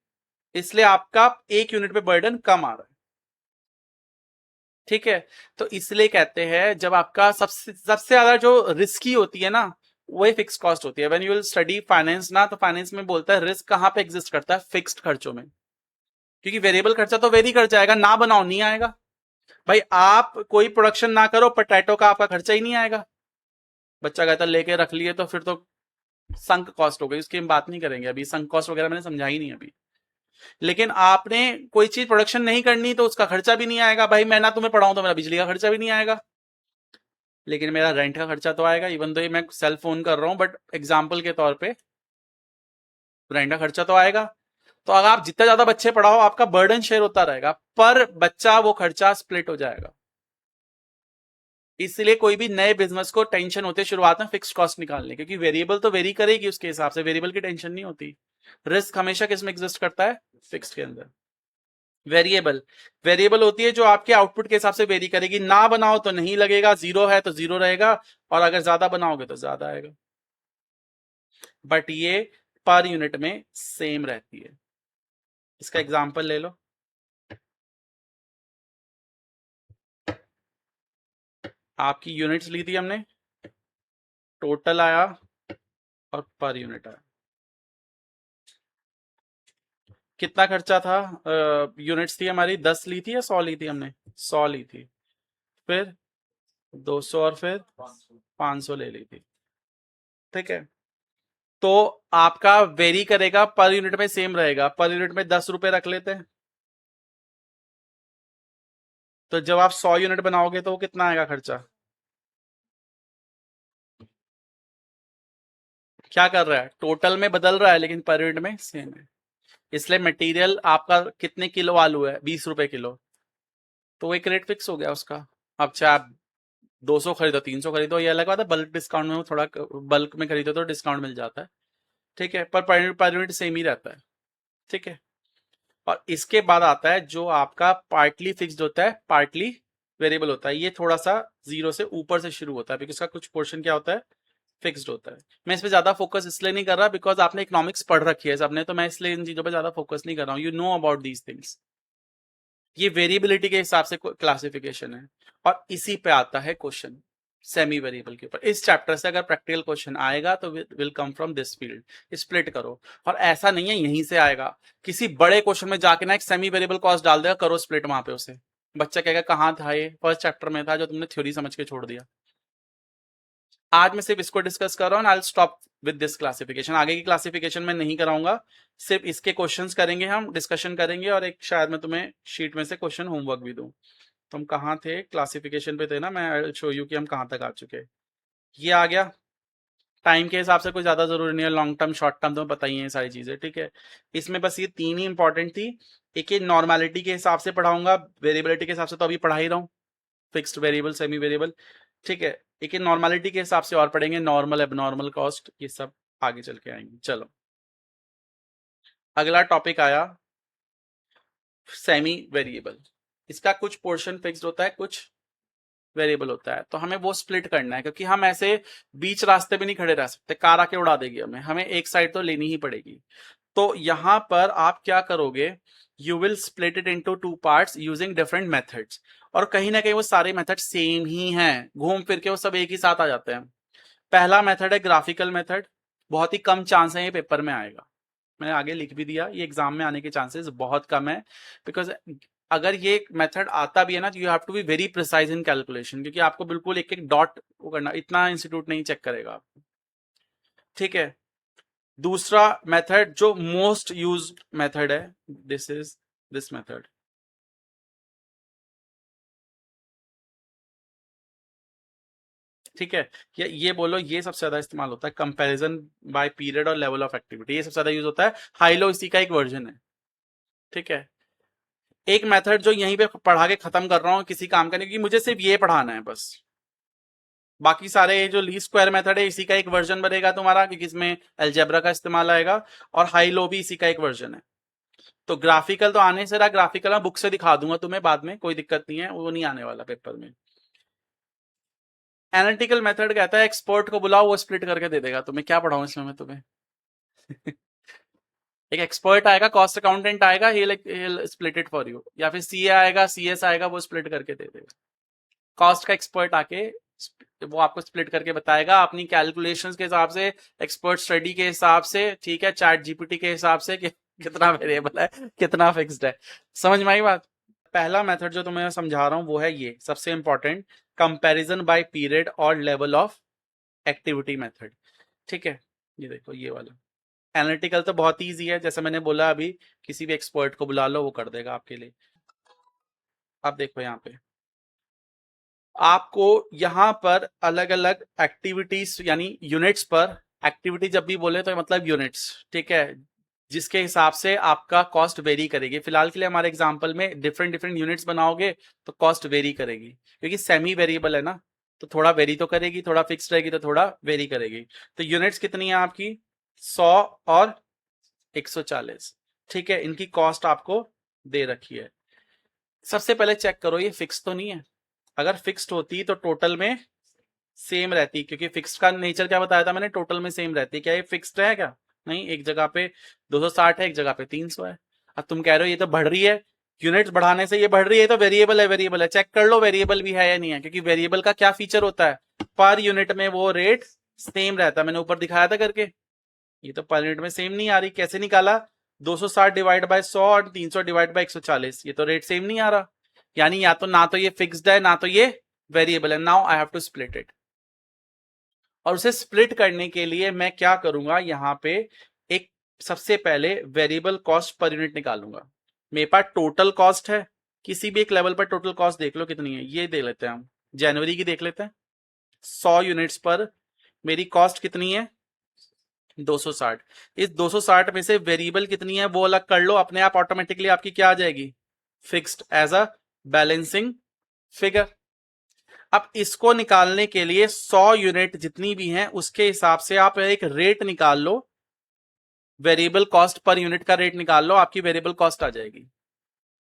[SPEAKER 1] इसलिए आपका एक यूनिट पे बर्डन कम आ रहा है। ठीक है, तो इसलिए कहते हैं जब आपका सबसे सबसे ज्यादा जो रिस्की होती है ना, वही फिक्स कॉस्ट होती है। When you will study finance ना, तो फाइनेंस में बोलता है रिस्क कहां पे एग्जिस्ट करता है? फिक्स्ड खर्चों में। क्योंकि वेरिएबल खर्चा तो वेरी कर जाएगा, ना बनाओ नहीं आएगा। भाई आप कोई प्रोडक्शन ना करो, पोटैटो का आपका खर्चा ही नहीं आएगा। बच्चा कहता लेके रख लिए, तो फिर तो संक कॉस्ट हो गई, उसकी हम बात नहीं करेंगे अभी, संक कॉस्ट वगैरह मैंने समझा ही नहीं अभी। लेकिन आपने कोई चीज प्रोडक्शन नहीं करनी, तो उसका खर्चा भी नहीं आएगा। भाई मैं ना तुम्हें पढ़ाऊं तो मेरा बिजली का खर्चा भी नहीं आएगा, लेकिन मेरा रेंट का खर्चा तो आएगा। इवन तो ये मैं सेल फोन कर रहा हूं, बट एग्जाम्पल के तौर पे रेंट का खर्चा तो आएगा। तो अगर आप जितना ज्यादा बच्चे पढ़ाओ, आपका बर्डन शेयर होता रहेगा, पर बच्चा वो खर्चा स्प्लिट हो जाएगा। इसलिए कोई भी नए बिजनेस को टेंशन होती है शुरुआत में फिक्स्ड कॉस्ट निकालने, क्योंकि वेरिएबल तो वेरी करेगी, उसके हिसाब से वेरिएबल की टेंशन नहीं होती। रिस्क हमेशा किस में एग्जिस्ट करता है? फिक्स्ड के अंदर। वेरिएबल, वेरिएबल होती है जो आपके आउटपुट के हिसाब से वेरी करेगी। ना बनाओ तो नहीं लगेगा, जीरो है तो जीरो रहेगा, और अगर ज्यादा बनाओगे तो ज्यादा आएगा। बट ये पर यूनिट में सेम रहती है। इसका एग्जांपल ले लो, आपकी यूनिट्स ली थी हमने, टोटल आया और पर यूनिट आया। कितना खर्चा था? यूनिट्स थी हमारी 10 ली थी या 100 ली थी हमने? 100 ली थी, फिर 200 और फिर 500 ले ली थी। ठीक है, तो आपका वेरी करेगा, पर यूनिट में सेम रहेगा। पर यूनिट में 10 रुपए रख लेते हैं, तो जब आप 100 यूनिट बनाओगे तो वो कितना आएगा खर्चा? क्या कर रहा है? टोटल में बदल रहा है, लेकिन पर यूनिट में सेम है। इसलिए मटेरियल आपका कितने किलो आलू है? 20 रुपए किलो, तो एक रेट फिक्स हो गया उसका। अब चाहे आप 200 खरीदो, 300 खरीदो, ये अलग बात है। बल्क डिस्काउंट में थोड़ा, बल्क में खरीदो तो डिस्काउंट मिल जाता है। ठीक है, पर यूनिट सेम ही रहता है। ठीक है, और इसके बाद आता है जो आपका पार्टली फिक्स्ड होता है, पार्टली वेरिएबल होता है। ये थोड़ा सा जीरो से ऊपर से शुरू होता है, बिकॉज इसका कुछ पोर्शन क्या होता है? फिक्स्ड होता है। मैं इस पे ज्यादा फोकस इसलिए नहीं कर रहा बिकॉज आपने इकोनॉमिक्स पढ़ रखी है सबने, तो मैं इसलिए इन चीजों पे ज्यादा फोकस नहीं कर रहा हूँ। You know about these things. ये वेरिएबिलिटी के हिसाब से क्लासिफिकेशन है, और इसी पे आता है क्वेश्चन सेमी वेरिएबल के ऊपर। इस चैप्टर से अगर प्रैक्टिकल क्वेश्चन आएगा तो will come from this field. Split करो, और ऐसा नहीं है यहीं से आएगा, किसी बड़े क्वेश्चन में जाके ना एक सेमी वेरिएबल कॉस्ट डाल देगा, करो स्प्लिट वहां पे उसे। बच्चा कहेगा कहाँ था ये? फर्स्ट चैप्टर में था, जो तुमने थ्योरी समझ के छोड़ दिया। आज मैं सिर्फ इसको डिस्कस कर रहा हूँ, I stop with this classification. आगे की क्लासिफिकेशन में नहीं कराऊंगा, सिर्फ इसके क्वेश्चंस करेंगे, हम डिस्कशन करेंगे, और एक शायद मैं तुम्हें शीट में से क्वेश्चन होमवर्क भी दूं। तुम कहाँ थे? क्लासिफिकेशन पे थे ना? मैं शो यू कि हम कहाँ तक आ चुके हैं। ये आ गया। टाइम के हिसाब से कोई ज्यादा जरूरी नहीं है, लॉन्ग टर्म शॉर्ट टर्म तुम्हें पता ही है सारी चीजें। ठीक है, इसमें बस ये तीन ही इंपॉर्टेंट थी। एक ये नॉर्मेलिटी के हिसाब से पढ़ाऊंगा, वेरिएबिलिटी के हिसाब से तो अभी पढ़ा ही रहा हूँ, फिक्स्ड वेरिएबल सेमी वेरिएबल। ठीक है, एक नॉर्मेलिटी के हिसाब से और पढ़ेंगे, नॉर्मल एबनॉर्मल कॉस्ट, ये सब आगे चल के आएंगे। चलो, अगला टॉपिक आया सेमी वेरिएबल। इसका कुछ पोर्शन फिक्स्ड होता है, कुछ वेरिएबल होता है, तो हमें वो स्प्लिट करना है, क्योंकि हम ऐसे बीच रास्ते पे नहीं खड़े रह सकते, कार आके उड़ा देगी हमें, हमें एक साइड तो लेनी ही पड़ेगी। तो यहां पर आप क्या करोगे? You will split it into two parts using different methods. और कहीं ना कहीं वो सारे मेथड सेम ही हैं, घूम फिर के वो सब एक ही साथ आ जाते हैं। पहला मेथड है ग्राफिकल मेथड, बहुत ही कम चांस है ये पेपर में आएगा। मैंने आगे लिख भी दिया, ये एग्जाम में आने के चांसेस बहुत कम है, बिकॉज अगर ये मेथड आता भी है ना, तो you have to be very precise in calculation, क्योंकि आपको बिल्कुल एक एक डॉट वो करना, इतना इंस्टीट्यूट नहीं चेक करेगा आपको। ठीक है, दूसरा मेथड जो मोस्ट यूज मेथड है, दिस इज दिस मेथड। ठीक है, ये बोलो, ये सबसे ज्यादा इस्तेमाल होता है, कंपैरिजन बाय पीरियड और लेवल ऑफ एक्टिविटी, ये सबसे ज्यादा यूज होता है। हाइलो इसी का एक वर्जन है। ठीक है, एक मेथड जो यहीं पे पढ़ा के खत्म कर रहा हूँ किसी काम का नहीं, क्योंकि मुझे सिर्फ ये पढ़ाना है बस। बाकी सारे जो लीस्ट स्क्वायर मेथड है इसी का एक वर्जन बनेगा तुम्हारा, क्योंकि इसमें अलजेब्रा का इस्तेमाल आएगा, और हाई लो भी इसी का एक वर्जन है। तो ग्राफिकल तो आने से रहा, ग्राफिकल मैं बुक से दिखा दूंगा तुम्हें बाद में, कोई दिक्कत नहीं है, वो नहीं आने वाला पेपर में। एनालिटिकल मेथड कहता है एक्सपर्ट को बुलाओ, वो स्प्लिट करके दे देगा तुम्हें। क्या पढ़ाऊं इसमें मैं तुम्हें? एक एक्सपर्ट आएगा, कॉस्ट अकाउंटेंट आएगा, ही स्प्लिट इट फॉर यू, या फिर सीए आएगा, सीएस आएगा, वो स्प्लिट करके दे देगा। कॉस्ट का एक्सपर्ट आके वो आपको स्प्लिट करके बताएगा अपनी कैलकुलेशंस के हिसाब से, एक्सपर्ट स्टडी के हिसाब से, ठीक है, चैट जीपीटी के हिसाब से कि कितना वेरिएबल है, कितना फिक्स्ड है। समझ में आई बात? पहला मेथड जो तुम्हें समझा रहा हूं वो है ये सबसे इंपॉर्टेंट, कंपैरिजन बाय पीरियड और लेवल ऑफ एक्टिविटी मेथड। ठीक है, ये देखो ये वाला। एनालिटिकल तो बहुत ईजी है, जैसे मैंने बोला अभी, किसी भी एक्सपर्ट को बुला लो, वो कर देगा आपके लिए। अब देखो यहाँ पे आपको यहाँ पर अलग अलग एक्टिविटीज यानी यूनिट्स पर, एक्टिविटी जब भी बोले तो मतलब यूनिट्स, ठीक है, जिसके हिसाब से आपका कॉस्ट वेरी करेगी। फिलहाल के लिए हमारे एग्जांपल में डिफरेंट डिफरेंट यूनिट्स बनाओगे तो कॉस्ट वेरी करेगी, क्योंकि सेमी वेरिएबल है ना, तो थोड़ा वेरी तो करेगी, थोड़ा फिक्स रहेगी तो थोड़ा वेरी करेगी। तो यूनिट्स कितनी है आपकी? 100 और 140। ठीक है, इनकी कॉस्ट आपको दे रखी है। सबसे पहले चेक करो ये फिक्स तो नहीं है। अगर फिक्स्ड होती तो टोटल में सेम रहती, क्योंकि फिक्स्ड का नेचर क्या बताया था मैंने, टोटल में सेम रहती। क्या ये फिक्स्ड है क्या? नहीं, एक जगह पे 260 है, एक जगह पे 300 है। अब तुम कह रहे हो ये तो बढ़ रही है, यूनिट्स बढ़ाने से ये बढ़ रही है, तो वेरिएबल है, वेरिएबल है, चेक कर लो वेरिएबल भी है या नहीं है, क्योंकि वेरिएबल का क्या फीचर होता है, पर यूनिट में वो रेट सेम रहता है। मैंने ऊपर दिखाया था करके, ये तो पर यूनिट में सेम नहीं आ रही। कैसे निकाला? 260 डिवाइड बाय 100 और 300 डिवाइड बाय 140, ये तो रेट सेम नहीं आ रहा, यानी या तो ना तो ये फिक्स्ड है ना तो ये वेरिएबल है। Now I have to split it, और उसे स्प्लिट करने के लिए मैं क्या करूंगा, यहां पे एक सबसे पहले वेरिएबल कॉस्ट पर यूनिट निकालूंगा। मेरे पास टोटल कॉस्ट है, किसी भी एक लेवल पर टोटल कॉस्ट देख लो कितनी है, ये देख लेते हैं हम, जनवरी की देख लेते हैं। 100 यूनिट्स पर मेरी कॉस्ट कितनी है? 260। इस 260 में से वेरिएबल कितनी है वो अलग कर लो, अपने आप ऑटोमेटिकली आपकी क्या आ जाएगी? Fixed as a balancing figure. अब इसको निकालने के लिए 100 यूनिट जितनी भी हैं उसके हिसाब से आप एक रेट निकाल लो, वेरिएबल कॉस्ट पर यूनिट का रेट निकाल लो, आपकी वेरिएबल कॉस्ट आ जाएगी।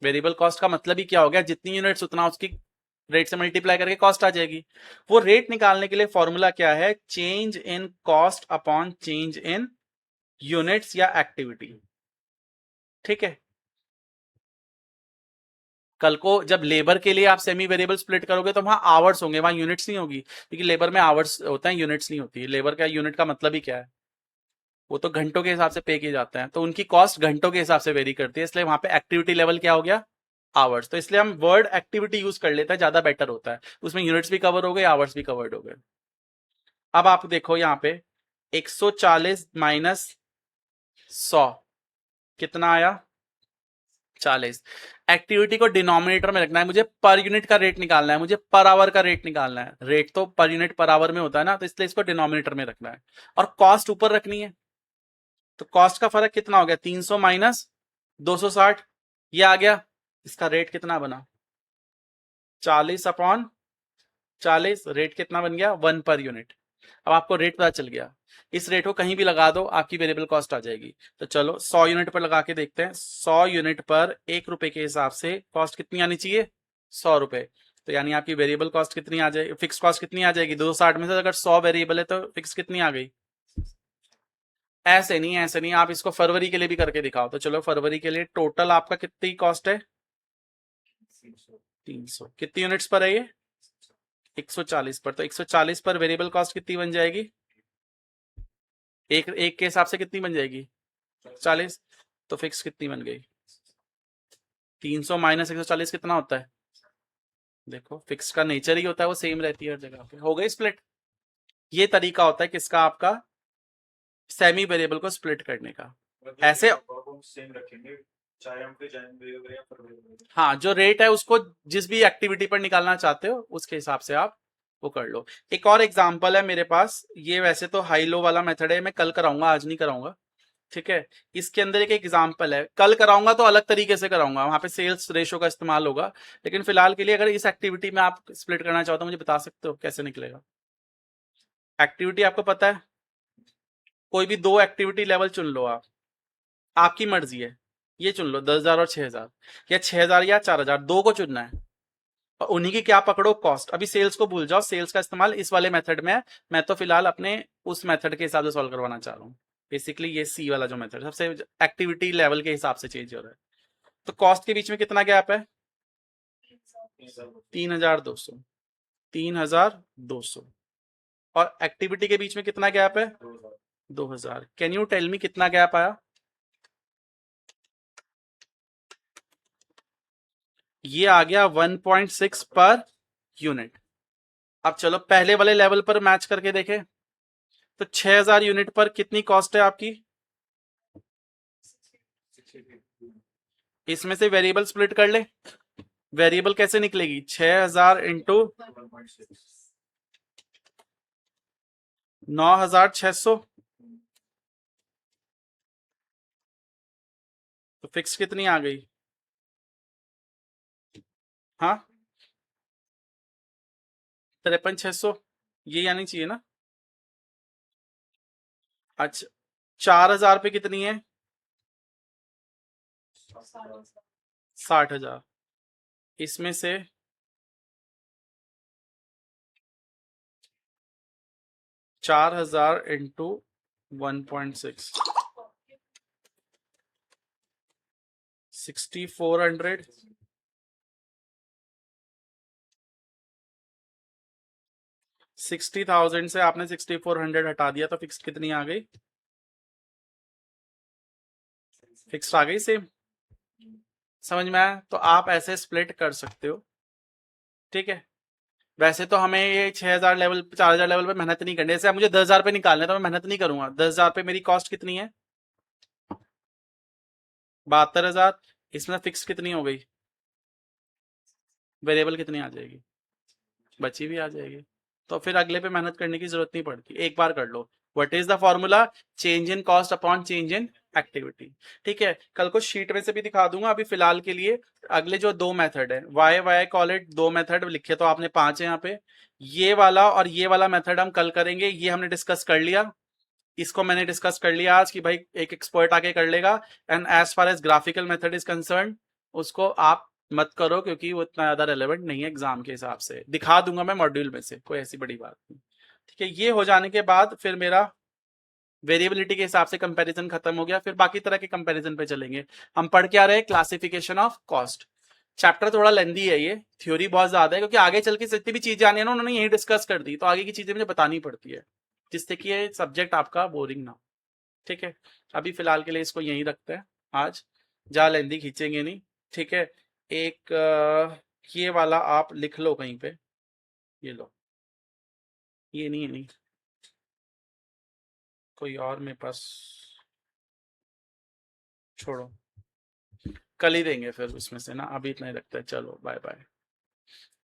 [SPEAKER 1] वेरिएबल कॉस्ट का मतलब ही क्या हो गया, जितनी यूनिट्स उतना उसकी रेट से मल्टीप्लाई करके कॉस्ट आ जाएगी। वो रेट निकालने के लिए फॉर्मूला क्या है? Change in cost upon change in units या एक्टिविटी। ठीक है, कल को जब लेबर के लिए आप सेमी वेरिएबल स्प्लिट करोगे तो वहां आवर्स होंगे, वहां यूनिट्स नहीं होगी, क्योंकि लेबर में आवर्स होते हैं, यूनिट्स नहीं होती। लेबर का यूनिट का मतलब ही क्या है, वो तो घंटों के हिसाब से पे किए जाते हैं, तो उनकी कॉस्ट घंटों के हिसाब से वेरी करती है, इसलिए वहां पे एक्टिविटी लेवल क्या हो गया? आवर्स। तो इसलिए हम वर्ड एक्टिविटी यूज कर लेते हैं, ज्यादा बेटर होता है, उसमें यूनिट्स भी कवर हो गए, आवर्स भी कवर्ड हो गए। अब आप देखो यहाँ पे 140 माइनस 100 कितना आया? 40। एक्टिविटी को डिनोमिनेटर में रखना है, मुझे पर यूनिट का रेट निकालना है, मुझे पर आवर का रेट निकालना है। रेट तो पर यूनिट पर आवर में होता है ना, तो इसलिए इसको डिनोमिनेटर में रखना है, और कॉस्ट ऊपर रखनी है। तो कॉस्ट का फर्क कितना हो गया? 300 माइनस 260, ये आ गया। इसका रेट कितना बना? 40 अपॉन 40। रेट कितना बन गया? 1 पर यूनिट। अब आपको रेट पता चल गया, इस रेट को कहीं भी लगा दो आपकी वेरिएबल कॉस्ट आ जाएगी। तो चलो 100 यूनिट पर लगा के देखते हैं। 100 यूनिट पर 1 रुपए के हिसाब से कॉस्ट कितनी आनी चाहिए? 100 रुपए। तो यानी आपकी वेरिएबल कॉस्ट कितनी आ जाएगी, फिक्स कॉस्ट कितनी आ जाएगी? 260 में से अगर 100 वेरिएबल है तो फिक्स कितनी आ गई? ऐसे नहीं, ऐसे नहीं, आप इसको फरवरी के लिए भी करके दिखाओ। तो चलो फरवरी के लिए टोटल आपका कितनी कॉस्ट है? 300। कितनी यूनिट्स पर है ये? 140 पर। तो 140 पर वेरिएबल कॉस्ट कितनी बन जाएगी? एक एक के हिसाब से कितनी बन जाएगी? 40। तो फिक्स कितनी बन गई? 300 माइनस 140 कितना होता है? देखो फिक्स का नेचर ही होता है, वो सेम रहती है हर जगह पे। हो गई स्प्लिट। ये तरीका होता है किसका? आपका सेमी वेरिएबल को स्प्लिट करने का। ऐसे
[SPEAKER 2] सेम रखेंगे चाहे हम पे जनवरी या फरवरी।
[SPEAKER 1] हाँ, जो रेट है उसको जिस भी एक्टिविटी पर निकालना चाहते हो उसके हिसाब से आप वो कर लो। एक और एग्जांपल है मेरे पास, ये वैसे तो हाई लो वाला मेथड है, मैं कल कराऊंगा, आज नहीं कराऊंगा। ठीक है, इसके अंदर एक एग्जाम्पल है, कल कराऊंगा तो अलग तरीके से कराऊंगा, वहां पे सेल्स रेशो का इस्तेमाल होगा, लेकिन फिलहाल के लिए अगर इस एक्टिविटी में आप स्प्लिट करना चाहो तो मुझे बता सकते हो कैसे निकलेगा। एक्टिविटी आपको पता है, कोई भी दो एक्टिविटी लेवल चुन लो आप, आपकी मर्जी है, ये चुन लो 10,000 और 6,000, या 6,000 या 4,000, दो को चुनना है, और उन्हीं की क्या पकड़ो कॉस्ट। अभी सेल्स को भूल जाओ, सेल्स का इस्तेमाल इस वाले मेथड में है, मैं तो फिलहाल अपने उस मेथड के हिसाब से सॉल्व करवाना चाह रहा हूँ। बेसिकली ये सी वाला जो मेथड सबसे एक्टिविटी लेवल के हिसाब से चेंज हो रहा है। तो कॉस्ट के बीच में कितना गैप है? 3,200, 3,200, और एक्टिविटी के बीच में कितना गैप है? 2,000। कैन यू टेल मी कितना गैप आया? ये आ गया 1.6 पर यूनिट। अब चलो पहले वाले लेवल पर मैच करके देखें, तो 6,000 यूनिट पर कितनी कॉस्ट है आपकी? इसमें से वेरिएबल स्प्लिट कर ले, वेरिएबल कैसे निकलेगी? 6,000 इंटू 9,600, तो फिक्स कितनी आ गई? हाँ, 53,600, ये आनी चाहिए ना। अच्छा, 4,000 पे कितनी है? 60,000, इसमें से 4,000 इंटू 1.6, 6,400, 60,000 से आपने 6,400 हटा दिया, तो फिक्स कितनी आ गई? फिक्स आ गई सेम, समझ में आया? तो आप ऐसे स्प्लिट कर सकते हो, ठीक है। वैसे तो हमें ये 6,000 लेवल 4,000 लेवल पे मेहनत नहीं करनी है, जैसे अब मुझे 10,000 पे निकालना है तो मैं मेहनत नहीं करूंगा। 10,000 पे मेरी कॉस्ट कितनी है? 72,000, इसमें फिक्स कितनी हो गई? वेरिएबल कितनी आ जाएगी? बची भी आ जाएगी, तो फिर अगले पे मेहनत करने की जरूरत नहीं पड़ती, एक बार कर लो। What is the formula? Change in cost upon change in activity. ठीक है, कल को शीट में से भी दिखा दूंगा, अभी फिलहाल के लिए अगले जो दो मेथड है, वाई वाई कॉल इट, दो मेथड लिखे तो आपने 5 है यहाँ पे, ये वाला और ये वाला मेथड हम कल करेंगे, ये हमने डिस्कस कर लिया, इसको मैंने डिस्कस कर लिया आज कि भाई एक एक्सपर्ट आके कर लेगा। And as far as graphical method is concern, उसको आप मत करो क्योंकि वो इतना ज्यादा रेलेवेंट नहीं है एग्जाम के हिसाब से, दिखा दूंगा मैं मॉड्यूल में से, कोई ऐसी बड़ी बात नहीं। ठीक है, ये हो जाने के बाद फिर मेरा वेरिएबिलिटी के हिसाब से कंपैरिजन खत्म हो गया, फिर बाकी तरह के कंपैरिजन पे चलेंगे। हम पढ़ के आ रहे हैं क्लासिफिकेशन ऑफ कॉस्ट। चैप्टर थोड़ा लेंदी है, ये थ्योरी बहुत ज्यादा है, क्योंकि आगे चल के जितनी भी चीजें आनी है ना उन्होंने यही डिस्कस कर दी, तो आगे की चीजें मुझे बतानी पड़ती है, जिससे कि ये सब्जेक्ट आपका बोरिंग ना हो। ठीक है, अभी फिलहाल के लिए इसको यहीं रखते हैं आज, जा लेंदी खींचेंगे नहीं। ठीक है, एक ये वाला आप लिख लो कहीं पे, ये लो, ये नहीं है, नहीं कोई और मेरे पास, छोड़ो, कल ही देंगे फिर उसमें से ना, अभी इतना ही रखते हैं, चलो बाय बाय।